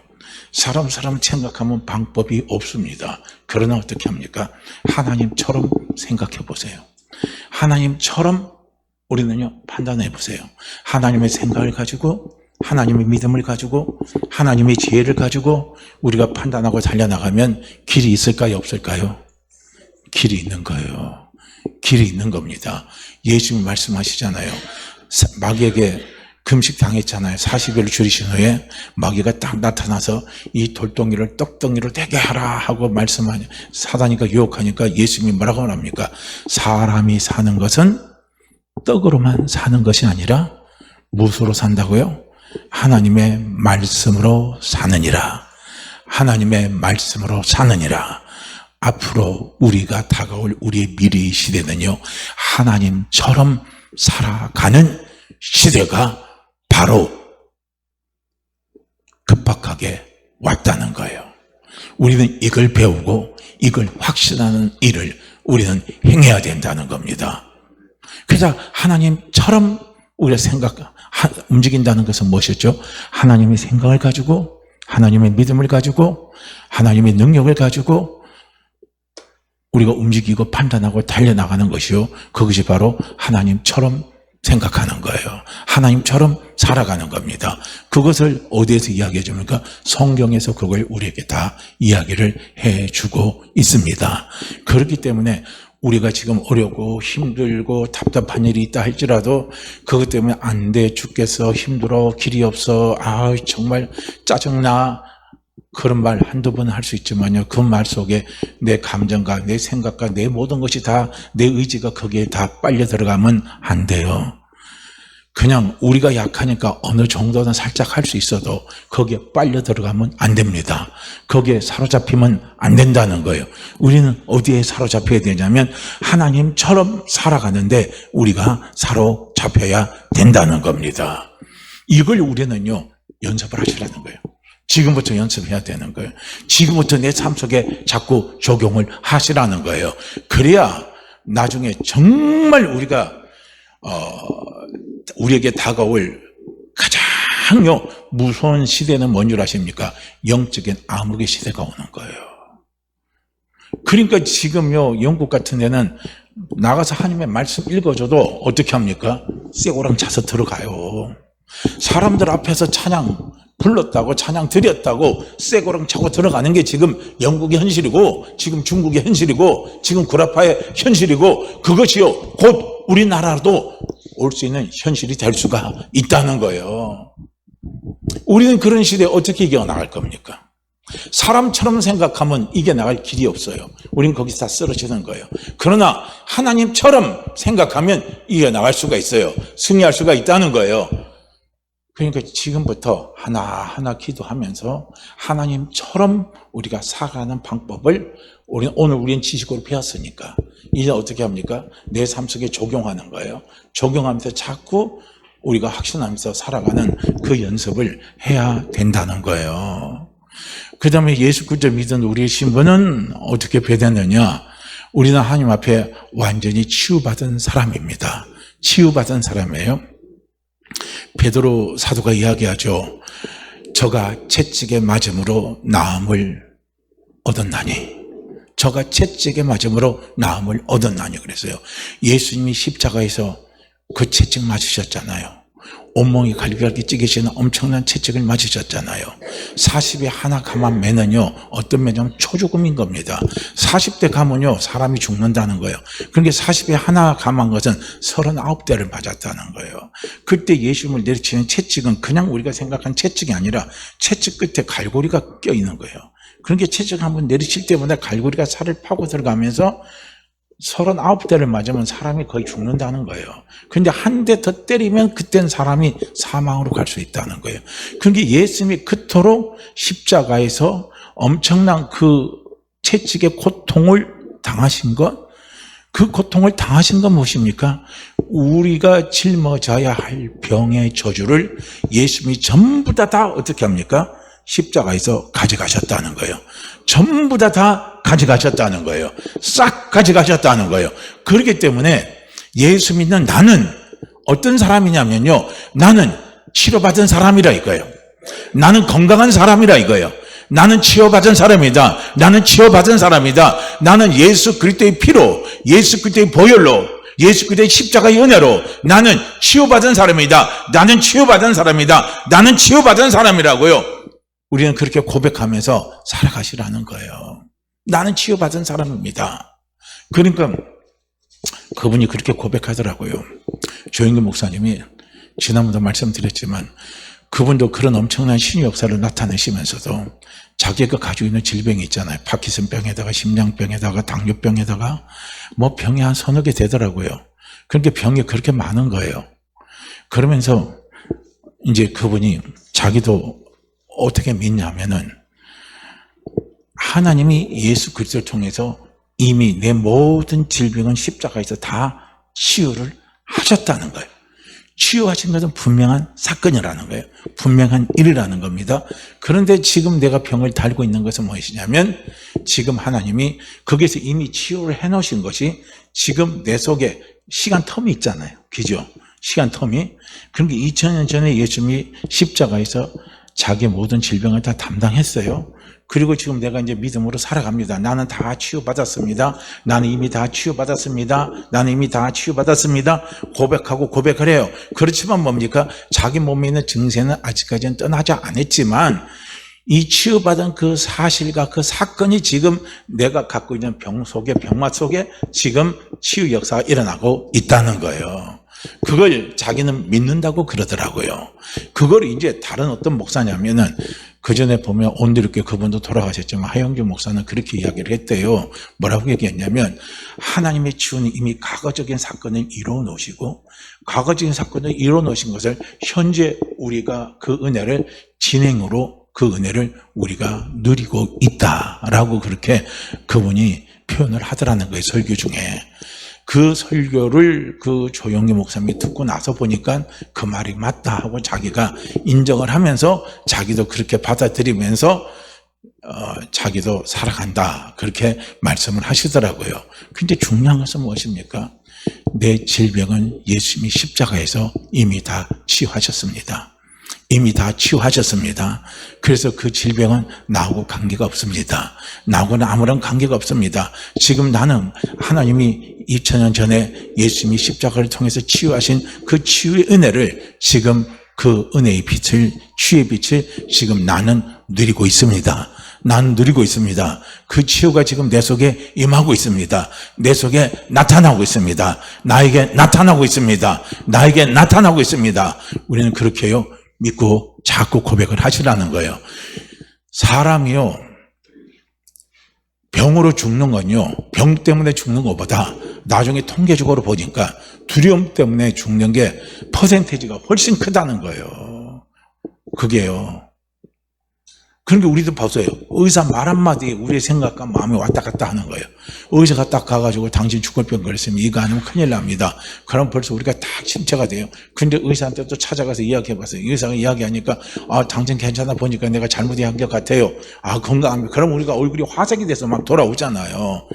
사람 생각하면 방법이 없습니다. 그러나 어떻게 합니까? 하나님처럼 생각해 보세요. 하나님처럼 우리는요, 판단해 보세요. 하나님의 생각을 가지고, 하나님의 믿음을 가지고, 하나님의 지혜를 가지고 우리가 판단하고 달려나가면 길이 있을까요, 없을까요? 길이 있는 거예요. 길이 있는 겁니다. 예수님 말씀하시잖아요. 마귀에게 금식 당했잖아요. 40일을 줄이신 후에 마귀가 딱 나타나서 이 돌덩이를 떡덩이로 되게 하라 하고 말씀하니, 사단이가 유혹하니까 예수님이 뭐라고 합니까? 사람이 사는 것은 떡으로만 사는 것이 아니라 무엇으로 산다고요? 하나님의 말씀으로 사느니라. 하나님의 말씀으로 사느니라. 앞으로 우리가 다가올 우리의 미래의 시대는요, 하나님처럼 살아가는 시대가 바로 급박하게 왔다는 거예요. 우리는 이걸 배우고 이걸 확신하는 일을 우리는 행해야 된다는 겁니다. 그래서 하나님처럼 우리가 움직인다는 것은 무엇이었죠? 하나님의 생각을 가지고, 하나님의 믿음을 가지고, 하나님의 능력을 가지고 우리가 움직이고 판단하고 달려나가는 것이요, 그것이 바로 하나님처럼 생각하는 거예요. 하나님처럼 살아가는 겁니다. 그것을 어디에서 이야기해 줍니까? 성경에서 그걸 우리에게 다 이야기를 해주고 있습니다. 그렇기 때문에 우리가 지금 어렵고 힘들고 답답한 일이 있다 할지라도 그것 때문에 안 돼 죽겠어, 힘들어, 길이 없어, 정말 짜증나, 그런 말 한두 번 할 수 있지만요, 그 말 속에 내 감정과 내 생각과 내 모든 것이 다, 내 의지가 거기에 다 빨려 들어가면 안 돼요. 그냥 우리가 약하니까 어느 정도는 살짝 할 수 있어도 거기에 빨려 들어가면 안 됩니다. 거기에 사로잡히면 안 된다는 거예요. 우리는 어디에 사로잡혀야 되냐면 하나님처럼 살아가는데 우리가 사로잡혀야 된다는 겁니다. 이걸 우리는요, 연습을 하시라는 거예요. 지금부터 연습해야 되는 거예요. 지금부터 내 삶 속에 자꾸 적용을 하시라는 거예요. 그래야 나중에 정말 우리가 우리에게 다가올 가장 무서운 시대는 뭔 줄 아십니까? 영적인 암흑의 시대가 오는 거예요. 그러니까 지금요, 영국 같은 데는 나가서 하나님의 말씀 읽어줘도 어떻게 합니까? 쇠고랑 차서 들어가요. 사람들 앞에서 찬양 불렀다고, 찬양 드렸다고 쇠고랑 차고 들어가는 게 지금 영국의 현실이고, 지금 중국의 현실이고, 지금 구라파의 현실이고, 그것이요, 곧 우리나라도 올 수 있는 현실이 될 수가 있다는 거예요. 우리는 그런 시대에 어떻게 이겨나갈 겁니까? 사람처럼 생각하면 이겨나갈 길이 없어요. 우린 거기서 다 쓰러지는 거예요. 그러나 하나님처럼 생각하면 이겨나갈 수가 있어요. 승리할 수가 있다는 거예요. 그러니까 지금부터 하나하나 기도하면서 하나님처럼 우리가 살아가는 방법을 우리는 지식으로 배웠으니까 이제 어떻게 합니까? 내 삶 속에 적용하는 거예요. 적용하면서 자꾸 우리가 확신하면서 살아가는 그 연습을 해야 된다는 거예요. 그 다음에 예수 그리스도 믿은 우리의 신분은 어떻게 배되느냐? 우리는 하나님 앞에 완전히 치유받은 사람입니다. 치유받은 사람이에요. 베드로 사도가 이야기하죠. 저가 채찍에 맞음으로 나음을 얻었나니. 저가 채찍에 맞음으로 나음을 얻었나니 그랬어요. 예수님이 십자가에서 그 채찍 맞으셨잖아요. 온몸이 갈기갈기 찌개시는 엄청난 채찍을 맞으셨잖아요. 40에 하나 감한 매는요, 어떤 매냐면 초죽음인 겁니다. 40대 감은요, 사람이 죽는다는 거예요. 그러니까 40에 하나 감한 것은 39대를 맞았다는 거예요. 그때 예수님을 내리치는 채찍은 그냥 우리가 생각한 채찍이 아니라 채찍 끝에 갈고리가 껴있는 거예요. 그러니까 채찍 한번 내리칠 때마다 갈고리가 살을 파고 들어가면서 39대를 맞으면 사람이 거의 죽는다는 거예요. 그런데 한 대 더 때리면 그땐 사람이 사망으로 갈 수 있다는 거예요. 그러니까 예수님이 그토록 십자가에서 엄청난 그 채찍의 고통을 당하신 것, 그 고통을 당하신 건 무엇입니까? 우리가 짊어져야 할 병의 저주를 예수님이 전부 다 어떻게 합니까? 십자가에서 가져가셨다는 거예요. 전부 다 가져가셨다는 거예요. 싹 가져가셨다는 거예요. 그렇기 때문에 예수 믿는 나는 어떤 사람이냐면요, 나는 치료받은 사람이라 이거예요. 나는 건강한 사람이라 이거예요. 나는 치유받은 사람이다. 나는 치유받은 사람이다. 나는 예수 그리스도의 피로, 예수 그리스도의 보혈로, 예수 그리스도의 십자가의 은혜로 나는 치유받은 사람이다. 나는 치유받은 사람이다. 나는 치유받은 사람이라고요. 우리는 그렇게 고백하면서 살아가시라는 거예요. 나는 치유받은 사람입니다. 그러니까 그분이 그렇게 고백하더라고요. 조영기 목사님이 지난번도 말씀드렸지만 그분도 그런 엄청난 신의 역사를 나타내시면서도 자기가 가지고 있는 질병이 있잖아요. 파킨슨병에다가 심장병에다가 당뇨병에다가 뭐 병이 한 서너 개 되더라고요. 그러니까 병이 그렇게 많은 거예요. 그러면서 이제 그분이 자기도 어떻게 믿냐면은 하나님이 예수 그리스도를 통해서 이미 내 모든 질병은 십자가에서 다 치유를 하셨다는 거예요. 치유하신 것은 분명한 사건이라는 거예요. 분명한 일이라는 겁니다. 그런데 지금 내가 병을 달고 있는 것은 무엇이냐면 지금 하나님이 거기에서 이미 치유를 해놓으신 것이 지금 내 속에 시간 텀이 있잖아요. 그죠? 시간 텀이. 그러니까 2000년 전에 예수님이 십자가에서 자기 모든 질병을 다 담당했어요. 그리고 지금 내가 이제 믿음으로 살아갑니다. 나는 다 치유받았습니다. 나는 이미 다 치유받았습니다. 나는 이미 다 치유받았습니다. 고백하고 고백을 해요. 그렇지만 뭡니까? 자기 몸에 있는 증세는 아직까지는 떠나지 않았지만 이 치유받은 그 사실과 그 사건이 지금 내가 갖고 있는 병 속에, 병맛 속에 지금 치유 역사가 일어나고 있다는 거예요. 그걸 자기는 믿는다고 그러더라고요. 그걸 이제 다른 어떤 목사냐면은 그 전에 보면 온누리교회 그분도 돌아가셨지만 하영주 목사는 그렇게 이야기를 했대요. 뭐라고 얘기했냐면 하나님의 치유는 이미 과거적인 사건을 이루어 놓으시고 과거적인 사건을 이루어 놓으신 것을 현재 우리가 그 은혜를 진행으로 그 은혜를 우리가 누리고 있다라고 그렇게 그분이 표현을 하더라는 거예요. 설교 중에. 그 설교를 그 조영기 목사님이 듣고 나서 보니까 그 말이 맞다 하고 자기가 인정을 하면서 자기도 그렇게 받아들이면서 자기도 살아간다 그렇게 말씀을 하시더라고요. 근데 중요한 것은 무엇입니까? 내 질병은 예수님이 십자가에서 이미 다 치유하셨습니다. 이미 다 치유하셨습니다. 그래서 그 질병은 나하고 관계가 없습니다. 나하고는 아무런 관계가 없습니다. 지금 나는 하나님이 2000년 전에 예수님이 십자가를 통해서 치유하신 그 치유의 은혜를 지금 그 은혜의 빛을, 치유의 빛을 지금 나는 누리고 있습니다. 나는 누리고 있습니다. 그 치유가 지금 내 속에 임하고 있습니다. 내 속에 나타나고 있습니다. 나에게 나타나고 있습니다. 나에게 나타나고 있습니다. 우리는 그렇게요 믿고 자꾸 고백을 하시라는 거예요. 사람이요 병으로 죽는 건요 병 때문에 죽는 것보다 나중에 통계적으로 보니까 두려움 때문에 죽는 게 퍼센테이지가 훨씬 크다는 거예요. 그게요. 그러니까 우리도 보세요. 의사 말 한마디에 우리의 생각과 마음이 왔다 갔다 하는 거예요. 의사가 딱 가가지고 당신 죽을 병 걸렸으면 이거 아니면 큰일 납니다. 그럼 벌써 우리가 딱 침체가 돼요. 근데 의사한테 또 찾아가서 이야기해봤어요. 의사가 이야기하니까 당신 괜찮아 보니까 내가 잘못 이야기한 것 같아요. 건강합니다. 그럼 우리가 얼굴이 화색이 돼서 막 돌아오잖아요.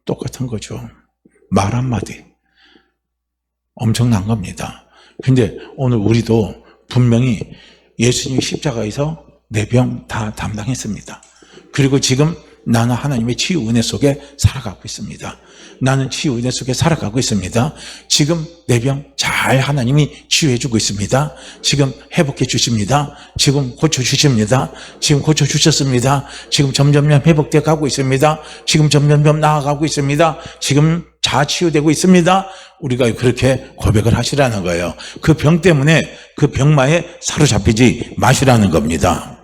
똑같은 거죠. 말 한마디. 엄청난 겁니다. 근데 오늘 우리도 분명히 예수님이 십자가에서 내 병 다 담당했습니다. 그리고 지금 나는 하나님의 치유 은혜 속에 살아가고 있습니다. 나는 치유 은혜 속에 살아가고 있습니다. 지금 내 병 잘 하나님이 치유해 주고 있습니다. 지금 회복해 주십니다. 지금 고쳐 주십니다. 지금 고쳐 주셨습니다. 지금 점점점 회복돼 가고 있습니다. 지금 점점점 나아가고 있습니다. 지금 자치유되고 있습니다. 우리가 그렇게 고백을 하시라는 거예요. 그 병 때문에 그 병마에 사로잡히지 마시라는 겁니다.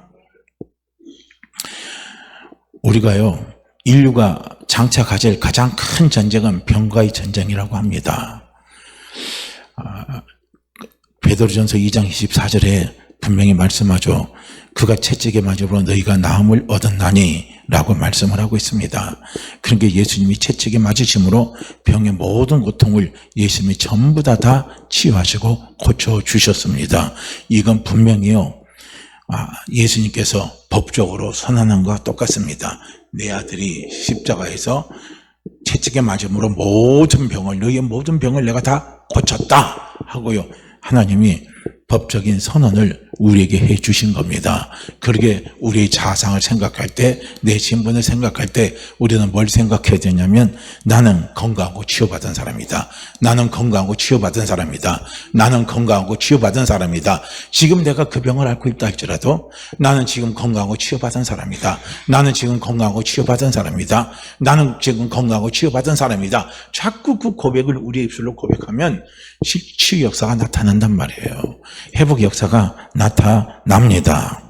우리가요 인류가 장차 가질 가장 큰 전쟁은 병과의 전쟁이라고 합니다. 베드로전서 2장 24절에 분명히 말씀하죠. 그가 채찍에 맞음으로 너희가 나음을 얻었나니 라고 말씀을 하고 있습니다. 그러니까 예수님이 채찍에 맞으심으로 병의 모든 고통을 예수님이 전부 다 치유하시고 고쳐주셨습니다. 이건 분명히요 예수님께서 법적으로 선언한 것과 똑같습니다. 내 아들이 십자가에서 채찍에 맞음으로 모든 병을 너희의 모든 병을 내가 다 고쳤다 하고요 하나님이 법적인 선언을 우리에게 해 주신 겁니다. 그러게 우리의 자상을 생각할 때, 내 신분을 생각할 때 우리는 뭘 생각해야 되냐면 나는 건강하고 치유받은 사람이다. 나는 건강하고 치유받은 사람이다. 나는 건강하고 치유받은 사람이다. 지금 내가 그 병을 앓고 있다 할지라도 나는 지금 건강하고 치유받은 사람이다. 나는 지금 건강하고 치유받은 사람이다. 나는 지금 건강하고 치유받은 사람이다. 자꾸 그 고백을 우리의 입술로 고백하면 치유 역사가 나타난단 말이에요. 회복 역사가 나타납니다.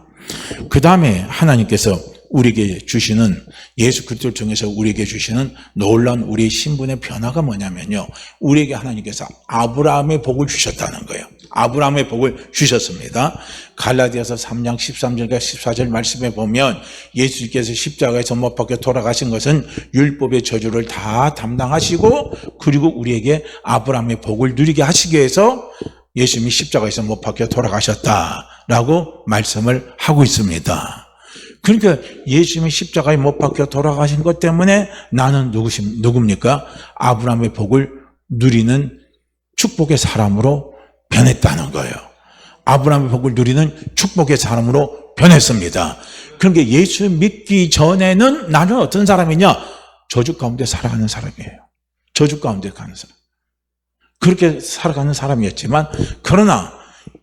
그 다음에 하나님께서 우리에게 주시는 예수 그리스도를 통해서 우리에게 주시는 놀라운 우리의 신분의 변화가 뭐냐면요 우리에게 하나님께서 아브라함의 복을 주셨다는 거예요. 아브라함의 복을 주셨습니다. 갈라디아서 3장 13절과 14절 말씀에 보면 예수님께서 십자가에서 못 박혀 돌아가신 것은 율법의 저주를 다 담당하시고 그리고 우리에게 아브라함의 복을 누리게 하시기 위해서 예수님이 십자가에서 못 박혀 돌아가셨다라고 말씀을 하고 있습니다. 그러니까 예수님이 십자가에 못 박혀 돌아가신 것 때문에 나는 누굽니까? 아브라함의 복을 누리는 축복의 사람으로 변했다는 거예요. 아브라함의 복을 누리는 축복의 사람으로 변했습니다. 그러니까 예수 믿기 전에는 나는 어떤 사람이냐? 저주 가운데 살아가는 사람이에요. 저주 가운데 가는 사람. 그렇게 살아가는 사람이었지만 그러나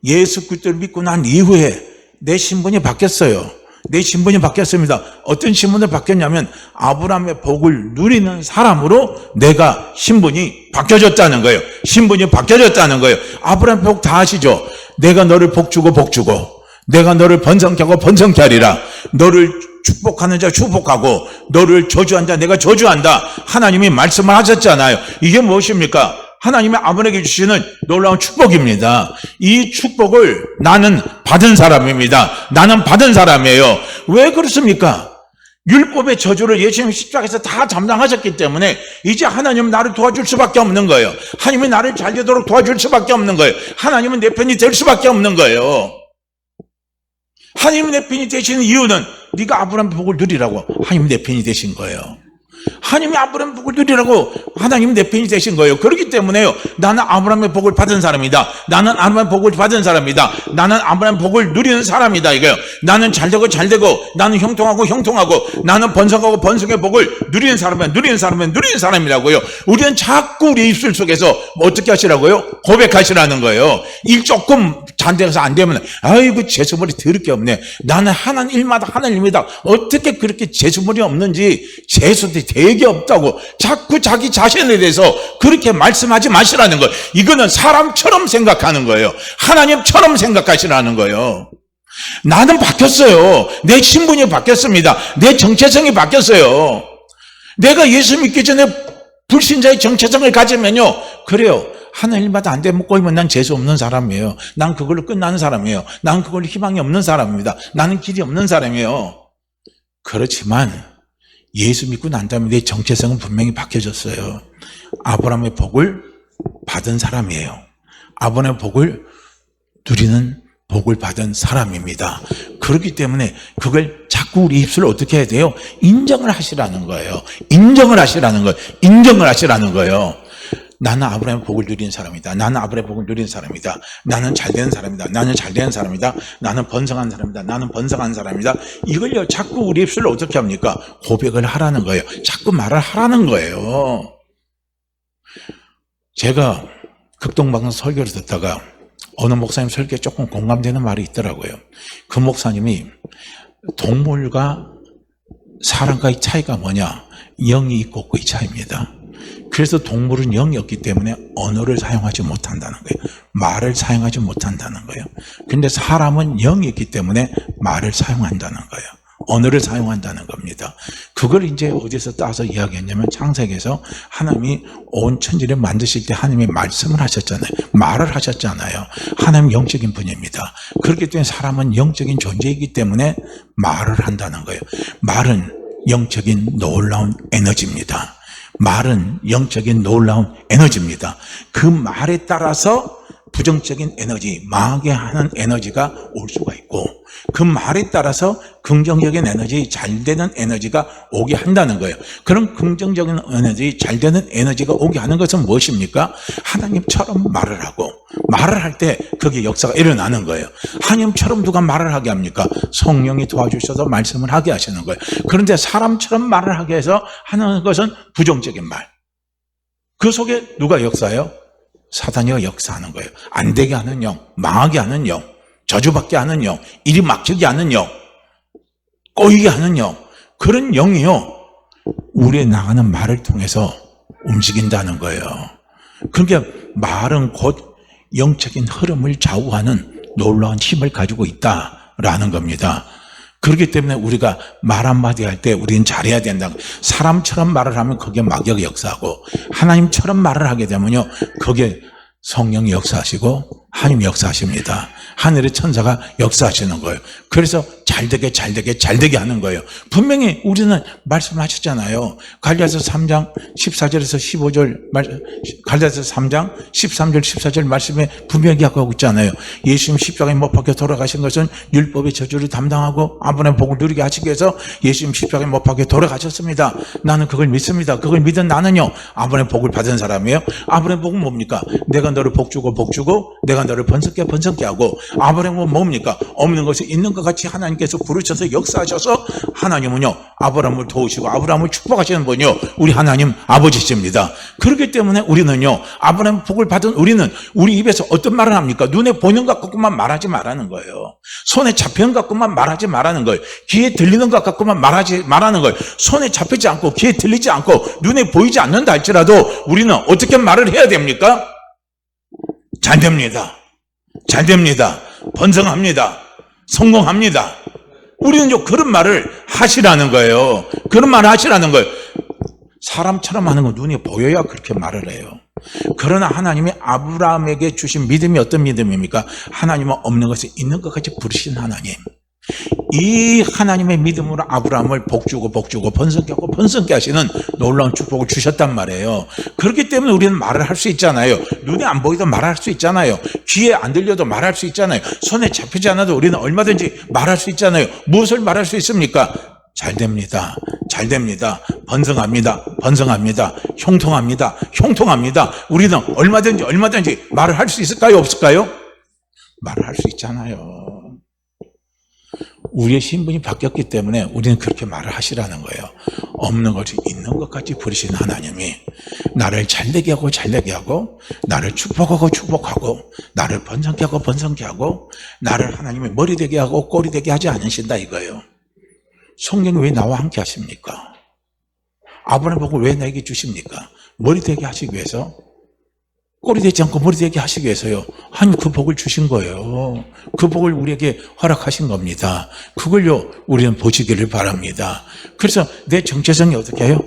예수 그리스도를 믿고 난 이후에 내 신분이 바뀌었어요. 내 신분이 바뀌었습니다. 어떤 신분을 바뀌었냐면 아브라함의 복을 누리는 사람으로 내가 신분이 바뀌어졌다는 거예요. 신분이 바뀌어졌다는 거예요. 아브라함 복 다 아시죠? 내가 너를 복주고 복주고 내가 너를 번성케 하고 번성케 하리라. 너를 축복하는 자 축복하고 너를 저주한 자 내가 저주한다. 하나님이 말씀을 하셨잖아요. 이게 무엇입니까? 하나님이 아브라함에게 주시는 놀라운 축복입니다. 이 축복을 나는 받은 사람입니다. 나는 받은 사람이에요. 왜 그렇습니까? 율법의 저주를 예수님 십자가에서 다 담당하셨기 때문에 이제 하나님은 나를 도와줄 수밖에 없는 거예요. 하나님이 나를 잘 되도록 도와줄 수밖에 없는 거예요. 하나님은 내 편이 될 수밖에 없는 거예요. 하나님이 내 편이 되시는 이유는 네가 아브라함의 복을 누리라고 하나님이 내 편이 되신 거예요. 하나님이 아브라함의 복을 누리라고 하나님 내 편이 되신 거예요. 그렇기 때문에요. 나는 아브라함의 복을 받은 사람이다. 나는 아브라함의 복을 받은 사람이다. 나는 아브라함의 복을 누리는 사람이다. 이거요. 나는 잘되고 나는 형통하고 나는 번성하고 번성의 복을 누리는 사람이라고요. 우리는 자꾸 우리 입술 속에서 어떻게 하시라고요? 고백하시라는 거예요. 일 조금 잔대가서 안 되면 아이고 재수머리 더럽게 없네. 나는 하나님 일마다 하나님이다. 어떻게 그렇게 재수머리 없는지 재수도 되게 없다고 자꾸 자기 자신에 대해서 그렇게 말씀하지 마시라는 거예요. 이거는 사람처럼 생각하는 거예요. 하나님처럼 생각하시라는 거예요. 나는 바뀌었어요. 내 신분이 바뀌었습니다. 내 정체성이 바뀌었어요. 내가 예수 믿기 전에 불신자의 정체성을 가지면요, 그래요. 하나님마다 안 되면 꼬이면 난 재수 없는 사람이에요. 난 그걸로 끝나는 사람이에요. 난 그걸로 희망이 없는 사람입니다. 나는 길이 없는 사람이에요. 그렇지만 예수 믿고 난 다음에 내 정체성은 분명히 바뀌어졌어요. 아브라함의 복을 받은 사람이에요. 아브라함의 복을 누리는 복을 받은 사람입니다. 그렇기 때문에 그걸 자꾸 우리 입술을 어떻게 해야 돼요? 인정을 하시라는 거예요. 인정을 하시라는 거예요. 나는 아브라함의 복을 누리는 사람이다. 나는 아브라함의 복을 누리는 사람이다. 나는 잘되는 사람이다. 나는 잘되는 사람이다. 나는 번성한 사람이다. 나는 번성한 사람이다. 이걸요, 자꾸 우리 입술을 어떻게 합니까? 고백을 하라는 거예요. 자꾸 말을 하라는 거예요. 제가 극동방송 설교를 듣다가 어느 목사님 설교에 조금 공감되는 말이 있더라고요. 그 목사님이 동물과 사람과의 차이가 뭐냐? 영이 있고 없고의 차이입니다. 그래서 동물은 영이 없기 때문에 언어를 사용하지 못한다는 거예요. 말을 사용하지 못한다는 거예요. 그런데 사람은 영이 있기 때문에 말을 사용한다는 거예요. 언어를 사용한다는 겁니다. 그걸 이제 어디서 따서 이야기했냐면 창세기에서 하나님이 온 천지를 만드실 때 하나님이 말씀을 하셨잖아요. 말을 하셨잖아요. 하나님 영적인 분입니다. 그렇기 때문에 사람은 영적인 존재이기 때문에 말을 한다는 거예요. 말은 영적인 놀라운 에너지입니다. 말은 영적인 놀라운 에너지입니다. 그 말에 따라서 부정적인 에너지, 망하게 하는 에너지가 올 수가 있고 그 말에 따라서 긍정적인 에너지, 잘 되는 에너지가 오게 한다는 거예요. 그런 긍정적인 에너지, 잘 되는 에너지가 오게 하는 것은 무엇입니까? 하나님처럼 말을 하고 말을 할 때 거기에 역사가 일어나는 거예요. 하나님처럼 누가 말을 하게 합니까? 성령이 도와주셔서 말씀을 하게 하시는 거예요. 그런데 사람처럼 말을 하게 해서 하는 것은 부정적인 말. 그 속에 누가 역사해요? 사단이 역사하는 거예요. 안 되게 하는 영, 망하게 하는 영, 저주받게 하는 영, 일이 막히게 하는 영, 꼬이게 하는 영, 그런 영이요, 우리의 나가는 말을 통해서 움직인다는 거예요. 그러니까 말은 곧 영적인 흐름을 좌우하는 놀라운 힘을 가지고 있다라는 겁니다. 그렇기 때문에 우리가 말 한마디 할 때 우리는 잘해야 된다. 사람처럼 말을 하면 거기에 마귀가 역사하고 하나님처럼 말을 하게 되면요, 거기에 성령이 역사하시고 하나님이 역사하십니다. 하늘의 천사가 역사하시는 거예요. 그래서 잘되게 하는 거예요. 분명히 우리는 말씀하셨잖아요. 갈라디아서 3장 14절에서 15절 갈라디아서 3장 13절 14절 말씀에 분명히 하고 있잖아요. 예수님 십자가에 못 박혀 돌아가신 것은 율법의 저주를 담당하고 아브라함의 복을 누리게 하시기 위해서 예수님 십자가에 못 박혀 돌아가셨습니다. 나는 그걸 믿습니다. 그걸 믿은 나는요, 아브라함의 복을 받은 사람이에요. 아브라함의 복은 뭡니까? 내가 너를 복주고 내가 너를 번성케 하고. 아브라함은 뭡니까? 없는 것이 있는 것 같이 하나님께서 부르셔서 역사하셔서 하나님은요, 아브라함을 도우시고 아브라함을 축복하시는 분이요, 우리 하나님 아버지십니다. 그렇기 때문에 우리는요, 아브라함 복을 받은 우리는 우리 입에서 어떤 말을 합니까? 눈에 보이는 것 갖고만 말하지 말라는 거예요. 손에 잡히는 것 갖고만 말하지 말라는 거예요. 귀에 들리는 것 갖고만 말하지 말라는 거예요. 손에 잡히지 않고 귀에 들리지 않고 눈에 보이지 않는다 할지라도 우리는 어떻게 말을 해야 됩니까? 잘 됩니다. 번성합니다. 성공합니다. 우리는 그런 말을 하시라는 거예요. 그런 말을 하시라는 거예요. 사람처럼 하는 건 눈에 보여야 그렇게 말을 해요. 그러나 하나님이 아브라함에게 주신 믿음이 어떤 믿음입니까? 하나님은 없는 것을 있는 것 같이 부르신 하나님. 이 하나님의 믿음으로 아브라함을 복주고 번성케 하시는 놀라운 축복을 주셨단 말이에요. 그렇기 때문에 우리는 말을 할 수 있잖아요. 눈에 안 보이도 말할 수 있잖아요. 귀에 안 들려도 말할 수 있잖아요. 손에 잡히지 않아도 우리는 얼마든지 말할 수 있잖아요. 무엇을 말할 수 있습니까? 잘 됩니다. 잘 됩니다. 번성합니다. 번성합니다. 형통합니다. 형통합니다. 우리는 얼마든지 말을 할 수 있을까요? 없을까요? 말을 할 수 있잖아요. 우리의 신분이 바뀌었기 때문에 우리는 그렇게 말을 하시라는 거예요. 없는 것이 있는 것까지 부르신 하나님이 나를 잘되게 하고 잘되게 하고, 나를 축복하고 축복하고, 나를 번성케 하고 번성케 하고, 나를 하나님의 머리 되게 하고 꼬리 되게 하지 않으신다 이거예요. 성경이 왜 나와 함께 하십니까? 아브라함 복을 왜 내게 주십니까? 머리 되게 하시기 위해서, 꼬리 되지 않고 머리 되게 하시기 위해서요. 하나님 그 복을 주신 거예요. 그 복을 우리에게 허락하신 겁니다. 그걸요 우리는 보시기를 바랍니다. 그래서 내 정체성이 어떻게 해요?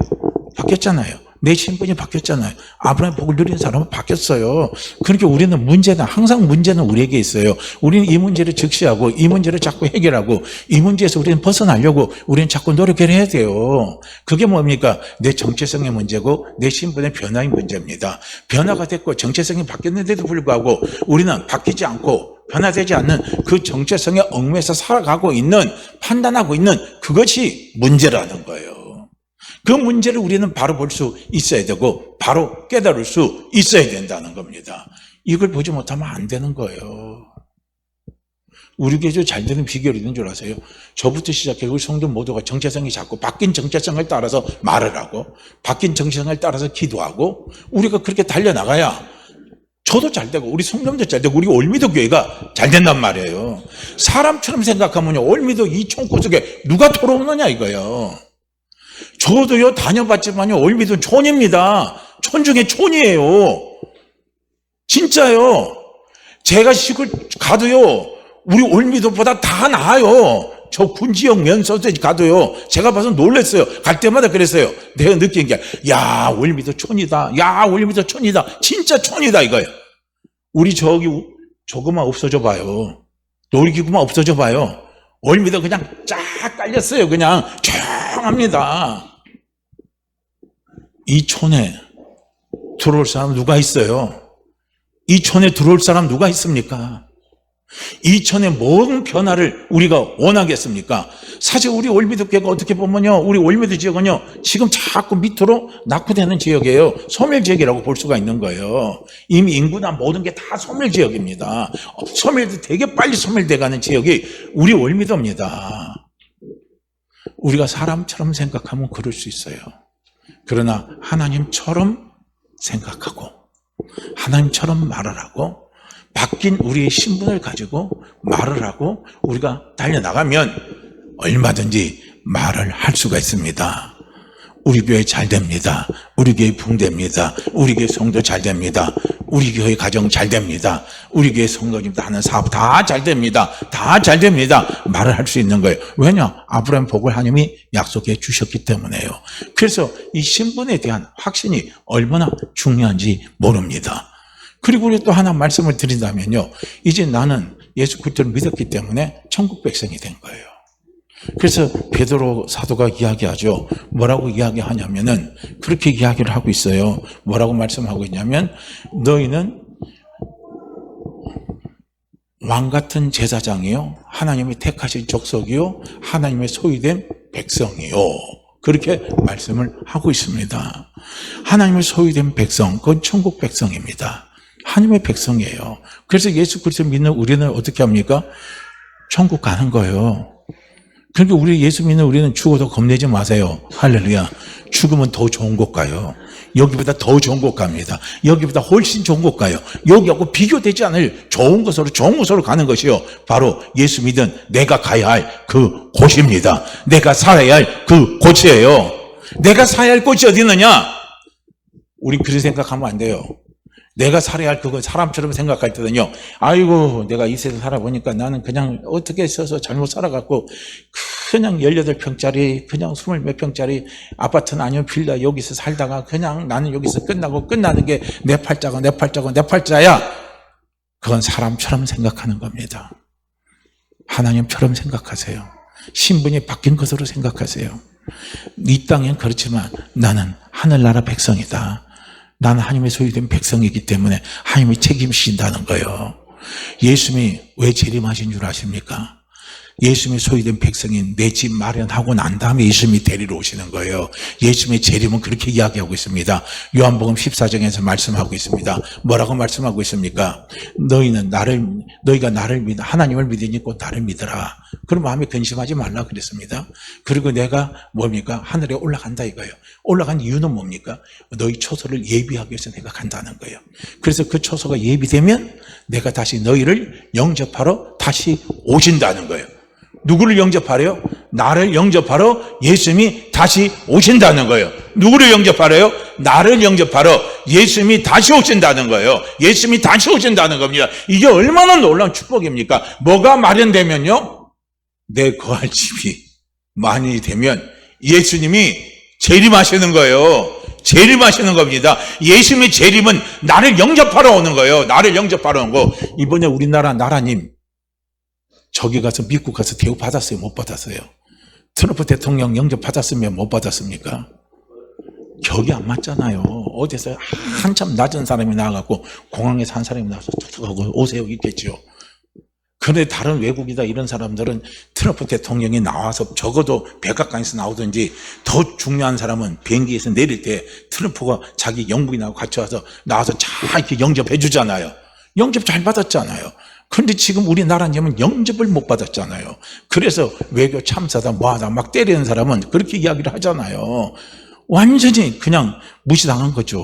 바뀌었잖아요. 내 신분이 바뀌었잖아요. 아브라함의 복을 누리는 사람은 바뀌었어요. 그러니까 우리는 항상 문제는 우리에게 있어요. 우리는 이 문제를 직시하고 이 문제를 자꾸 해결하고 이 문제에서 우리는 벗어나려고 우리는 자꾸 노력을 해야 돼요. 그게 뭡니까? 내 정체성의 문제고 내 신분의 변화의 문제입니다. 변화가 됐고 정체성이 바뀌었는데도 불구하고 우리는 바뀌지 않고 변화되지 않는 그 정체성에 얽매여서 살아가고 있는, 판단하고 있는 그것이 문제라는 거예요. 그 문제를 우리는 바로 볼 수 있어야 되고 바로 깨달을 수 있어야 된다는 겁니다. 이걸 보지 못하면 안 되는 거예요. 우리 교회 잘 되는 비결이 있는 줄 아세요? 저부터 시작해 우리 성도 모두가 정체성이 자꾸 바뀐 정체성을 따라서 말을 하고 바뀐 정체성을 따라서 기도하고 우리가 그렇게 달려나가야 저도 잘 되고 우리 성도도 잘 되고 우리 올미도 교회가 잘 된단 말이에요. 사람처럼 생각하면요 올미도 이 총구 속에 누가 들어오느냐 이거예요. 저도요 다녀봤지만요 올미도 촌입니다. 촌 중에 촌이에요. 진짜요. 제가 시골 가도요 우리 올미도보다 다 나아요. 저 군지역 면서도 가도요 제가 봐서 놀랐어요. 갈 때마다 그랬어요. 내가 느낀 게 야 올미도 촌이다. 야 올미도 촌이다. 진짜 촌이다 이거예요. 우리 저기 저거만 없어져 봐요. 놀이기구만 없어져 봐요. 올미도 그냥 쫙 깔렸어요. 그냥 조용합니다. 이 촌에 들어올 사람 누가 있어요? 이 촌에 들어올 사람 누가 있습니까? 이 촌에 뭔 변화를 우리가 원하겠습니까? 사실 우리 올미도 교회가 어떻게 보면요 우리 올미도 지역은요 지금 자꾸 밑으로 낙후되는 지역이에요. 소멸지역이라고 볼 수가 있는 거예요. 이미 인구나 모든 게 다 소멸지역입니다. 소멸도 되게 빨리 소멸돼가는 지역이 우리 올미도입니다. 우리가 사람처럼 생각하면 그럴 수 있어요. 그러나 하나님처럼 생각하고 하나님처럼 말을 하고 바뀐 우리의 신분을 가지고 말을 하고 우리가 달려나가면 얼마든지 말을 할 수가 있습니다. 우리 교회 잘 됩니다. 우리 교회 붕됩니다. 우리 교회 성도 잘 됩니다. 우리 교회 가정 잘 됩니다. 우리 교회 성도님들 하는 사업 다 잘 됩니다. 다 잘 됩니다. 말을 할 수 있는 거예요. 왜냐? 아브라함 복을 하나님이 약속해 주셨기 때문에요. 그래서 이 신분에 대한 확신이 얼마나 중요한지 모릅니다. 그리고 우리 또 하나 말씀을 드린다면요. 이제 나는 예수 그리스도를 믿었기 때문에 천국 백성이 된 거예요. 그래서 베드로 사도가 이야기하죠. 뭐라고 이야기하냐면은 그렇게 이야기를 하고 있어요. 뭐라고 말씀하고 있냐면 너희는 왕 같은 제사장이요. 하나님이 택하신 족속이요. 하나님의 소유된 백성이요. 그렇게 말씀을 하고 있습니다. 하나님의 소유된 백성, 그건 천국 백성입니다. 하나님의 백성이에요. 그래서 예수 그리스도 믿는 우리는 어떻게 합니까? 천국 가는 거예요. 그러니까 우리 예수 믿는 우리는 죽어도 겁내지 마세요. 할렐루야. 죽으면 더 좋은 곳 가요. 여기보다 더 좋은 곳 갑니다. 여기보다 훨씬 좋은 곳 가요. 여기하고 비교되지 않을 좋은 곳으로 가는 것이요. 바로 예수 믿은 내가 가야 할 그 곳입니다. 내가 살아야 할 그 곳이에요. 내가 살아야 할 곳이 어디 있느냐? 우리 그렇게 생각하면 안 돼요. 내가 살아야 할 그거 사람처럼 생각할 때는요. 아이고 내가 이 세상 살아보니까 나는 그냥 어떻게 써서 잘못 살아갖고 그냥 18평짜리 그냥 20몇 평짜리 아파트는 아니면 빌라 여기서 살다가 그냥 나는 여기서 끝나는 게 내 팔자야. 그건 사람처럼 생각하는 겁니다. 하나님처럼 생각하세요. 신분이 바뀐 것으로 생각하세요. 이 땅엔 그렇지만 나는 하늘나라 백성이다. 나는 하나님의 소유된 백성이기 때문에 하나님이 책임지신다는 거예요. 예수님이 왜 재림하신 줄 아십니까? 예수님의 소유된 백성인 내 집 마련하고 난 다음에 예수님이 데리러 오시는 거예요. 예수님의 재림은 그렇게 이야기하고 있습니다. 요한복음 14장에서 말씀하고 있습니다. 뭐라고 말씀하고 있습니까? 너희가 나를 하나님을 믿으니 곧 나를 믿어라. 그럼 마음에 근심하지 말라 그랬습니다. 그리고 내가 뭡니까? 하늘에 올라간다 이거예요. 올라간 이유는 뭡니까? 너희 초소를 예비하기 위해서 내가 간다는 거예요. 그래서 그 초소가 예비되면 내가 다시 너희를 영접하러 다시 오신다는 거예요. 누구를 영접하래요? 나를 영접하러 예수님이 다시 오신다는 거예요. 누구를 영접하래요? 나를 영접하러 예수님이 다시 오신다는 거예요. 예수님이 다시 오신다는 겁니다. 이게 얼마나 놀라운 축복입니까? 뭐가 마련되면요? 내 거할 집이 많이 되면 예수님이 재림하시는 거예요. 재림하시는 겁니다. 예수님의 재림은 나를 영접하러 오는 거예요. 나를 영접하러 오는 거. 이번에 우리나라 나라님 저기 가서 미국 가서 대우 받았어요? 못 받았어요? 트럼프 대통령 영접 받았으면 못 받았습니까? 격이 안 맞잖아요. 어디서 한참 낮은 사람이 나와갖고 공항에서 한 사람이 나와서 툭툭 하고 오세요 있겠죠. 그런데 다른 외국이다 이런 사람들은 트럼프 대통령이 나와서 적어도 백악관에서 나오든지 더 중요한 사람은 비행기에서 내릴 때 트럼프가 자기 영부인하고 같이 나와서 잘 이렇게 영접해 주잖아요. 영접 잘 받았잖아요. 그런데 지금 우리나라님은 영접을 못 받았잖아요. 그래서 외교 참사다 뭐하다 막 때리는 사람은 그렇게 이야기를 하잖아요. 완전히 그냥 무시당한 거죠.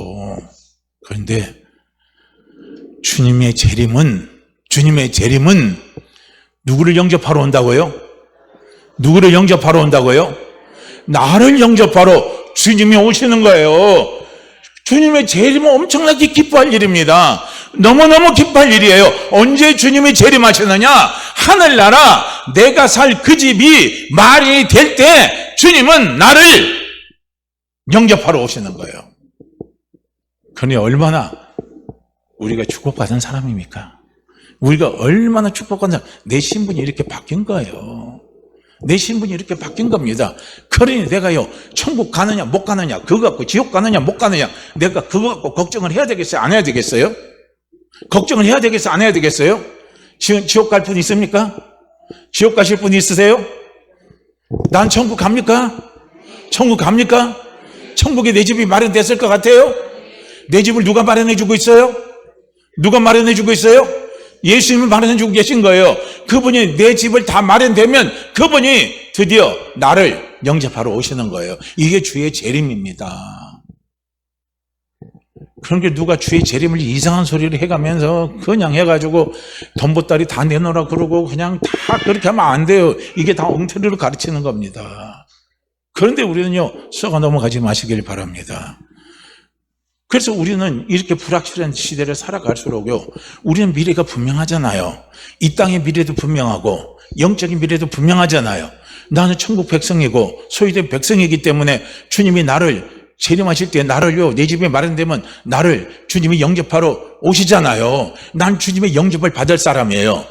그런데 주님의 재림은 누구를 영접하러 온다고요? 누구를 영접하러 온다고요? 나를 영접하러 주님이 오시는 거예요. 주님의 재림은 엄청나게 기뻐할 일입니다. 너무너무 기뻐할 일이에요. 언제 주님이 재림하시느냐? 하늘나라 내가 살 그 집이 말이 될 때 주님은 나를 영접하러 오시는 거예요. 그러니 얼마나 우리가 축복받은 사람입니까? 우리가 얼마나 축복받은 사람, 내 신분이 이렇게 바뀐 거예요. 내 신분이 이렇게 바뀐 겁니다. 그러니 내가요, 천국 가느냐 못 가느냐, 그거 갖고 지옥 가느냐 못 가느냐, 내가 그거 갖고 걱정을 해야 되겠어요? 안 해야 되겠어요? 걱정을 해야 되겠어요? 안 해야 되겠어요? 지옥 갈 분 있습니까? 지옥 가실 분 있으세요? 난 천국 갑니까? 천국 갑니까? 천국에 내 집이 마련됐을 것 같아요? 내 집을 누가 마련해 주고 있어요? 누가 마련해 주고 있어요? 예수님이 마련해 주고 계신 거예요. 그분이 내 집을 다 마련되면 그분이 드디어 나를 영접하러 오시는 거예요. 이게 주의 재림입니다. 그러니까 누가 주의 재림을 이상한 소리를 해가면서 그냥 해가지고 돈보따리 다 내놓으라 그러고 그냥 다 그렇게 하면 안 돼요. 이게 다 엉터리로 가르치는 겁니다. 그런데 우리는요, 썩어 넘어가지 마시길 바랍니다. 그래서 우리는 이렇게 불확실한 시대를 살아갈수록요, 우리는 미래가 분명하잖아요. 이 땅의 미래도 분명하고 영적인 미래도 분명하잖아요. 나는 천국 백성이고 소유된 백성이기 때문에 주님이 나를 재림하실 때 나를요, 내 집에 마련되면 나를 주님이 영접하러 오시잖아요. 난 주님의 영접을 받을 사람이에요.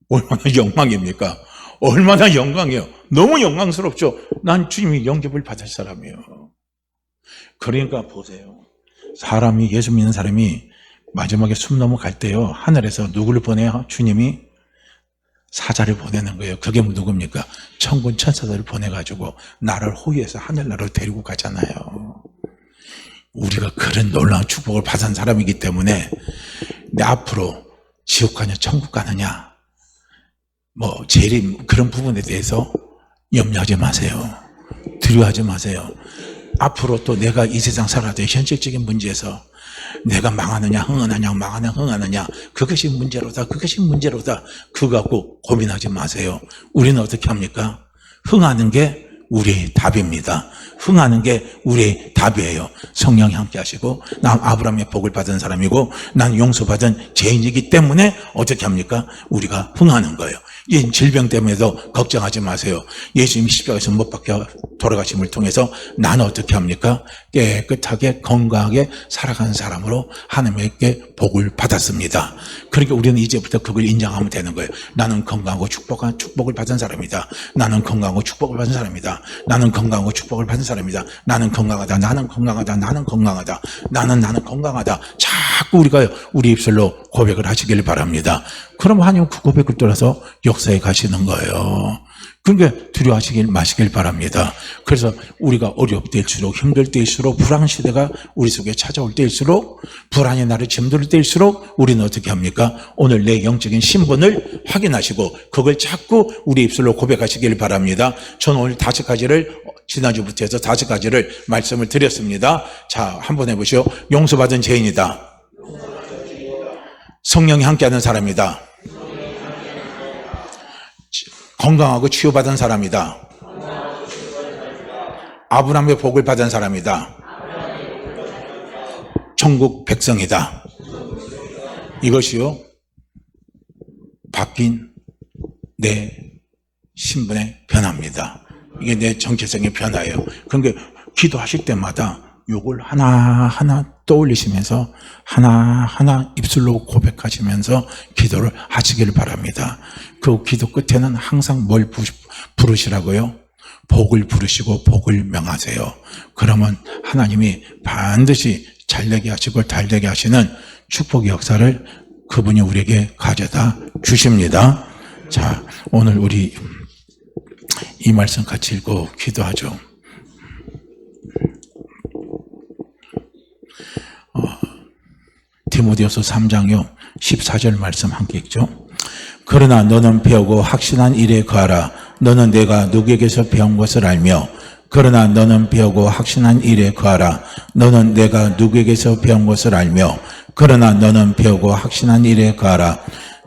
얼마나 영광입니까? 얼마나 영광이에요. 너무 영광스럽죠. 난 주님이 영접을 받을 사람이에요. 그러니까 보세요. 사람이, 예수 믿는 사람이 마지막에 숨 넘어갈 때요, 하늘에서 누구를 보내요? 주님이 사자를 보내는 거예요. 그게 누굽니까? 천군 천사들을 보내가지고 나를 호위해서 하늘나라로 데리고 가잖아요. 우리가 그런 놀라운 축복을 받은 사람이기 때문에 내 앞으로 지옥 가냐 천국 가느냐 뭐 재림 그런 부분에 대해서 염려하지 마세요. 두려워하지 마세요. 앞으로 또 내가 이 세상 살아도 현실적인 문제에서 내가 망하느냐 흥하느냐 망하느냐 흥하느냐 그것이 문제로다 그거 갖고 고민하지 마세요. 우리는 어떻게 합니까? 흥하는 게 우리의 답입니다. 흥하는 게 우리의 답이에요. 성령이 함께 하시고 난 아브라함의 복을 받은 사람이고 난 용서받은 죄인이기 때문에 어떻게 합니까? 우리가 흥하는 거예요. 이 질병 때문에도 걱정하지 마세요. 예수님이 십자가에서 못 박혀 돌아가심을 통해서 나는 어떻게 합니까? 깨끗하게 건강하게 살아가는 사람으로 하나님께 복을 받았습니다. 그러니까 우리는 이제부터 그걸 인정하면 되는 거예요. 나는 건강하고 축복을 받은 사람이다. 나는 건강하고 축복을 받은 사람이다. 나는 건강하고 축복을 받은 사람이다. 나는 건강하다. 나는 건강하다. 나는 건강하다. 나는 건강하다. 자꾸 우리가 우리 입술로 고백을 하시길 바랍니다. 그럼 하나님 그 고백을 따라서 역사에 가시는 거예요. 그러니까 두려워하시길 마시길 바랍니다. 그래서 우리가 어려울 때일수록, 힘들 때일수록, 불안 시대가 우리 속에 찾아올 때일수록, 불안이 나를 짐들 때일수록 우리는 어떻게 합니까? 오늘 내 영적인 신분을 확인하시고 그걸 자꾸 우리 입술로 고백하시길 바랍니다. 저는 오늘 5가지를 지난주부터 해서 5가지를 말씀을 드렸습니다. 자, 한번 해보시오. 용서받은 죄인이다. 성령이 함께하는 사람이다. 건강하고 치유받은 사람이다. 아브라함의 복을 받은 사람이다. 천국 백성이다. 이것이요, 바뀐 내 신분의 변화입니다. 이게 내 정체성의 변화예요. 그러니까 기도하실 때마다 요걸 하나하나 떠올리시면서 하나하나 입술로 고백하시면서 기도를 하시기를 바랍니다. 그 기도 끝에는 항상 뭘 부르시라고요? 복을 부르시고 복을 명하세요. 그러면 하나님이 반드시 잘되게 하시고 달되게 하시는 축복의 역사를 그분이 우리에게 가져다 주십니다. 자, 오늘 우리 이 말씀 같이 읽고 기도하죠. 디모데후서 3장요 14절 말씀 함께 읽죠. 그러나 너는 배우고 확신한 일에 거하라. 너는 내가 누구에게서 배운 것을 알며. 그러나 너는 배우고 확신한 일에 거하라. 너는 내가 누구에게서 배운 것을 알며. 그러나 너는 배우고 확신한 일에 거하라.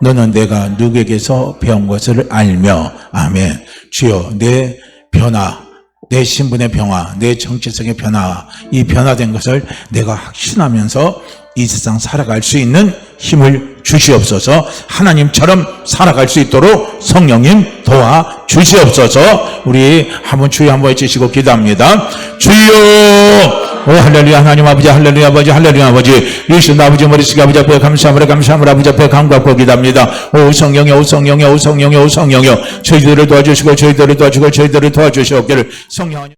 너는 내가 누구에게서 배운 것을 알며. 아멘. 주여, 내 변화, 내 신분의 변화, 내 정체성의 변화, 이 변화된 것을 내가 확신하면서 이 세상 살아갈 수 있는 힘을 주시옵소서. 하나님처럼 살아갈 수 있도록 성령님 도와 주시옵소서. 우리 한번 주여 한번 해주시고 기도합니다. 주여, 오 할렐루야. 하나님 아버지, 할렐루야 아버지, 할렐루야 아버지, 유신 아버지, 머리숙이 아버지 앞에 감사함을 아버지 앞에 감각하고 기도합니다. 오 성령여, 오 성령여, 오 성령여, 오 성령여, 저희들을 도와주시고 저희들을 도와주시옵기를 성령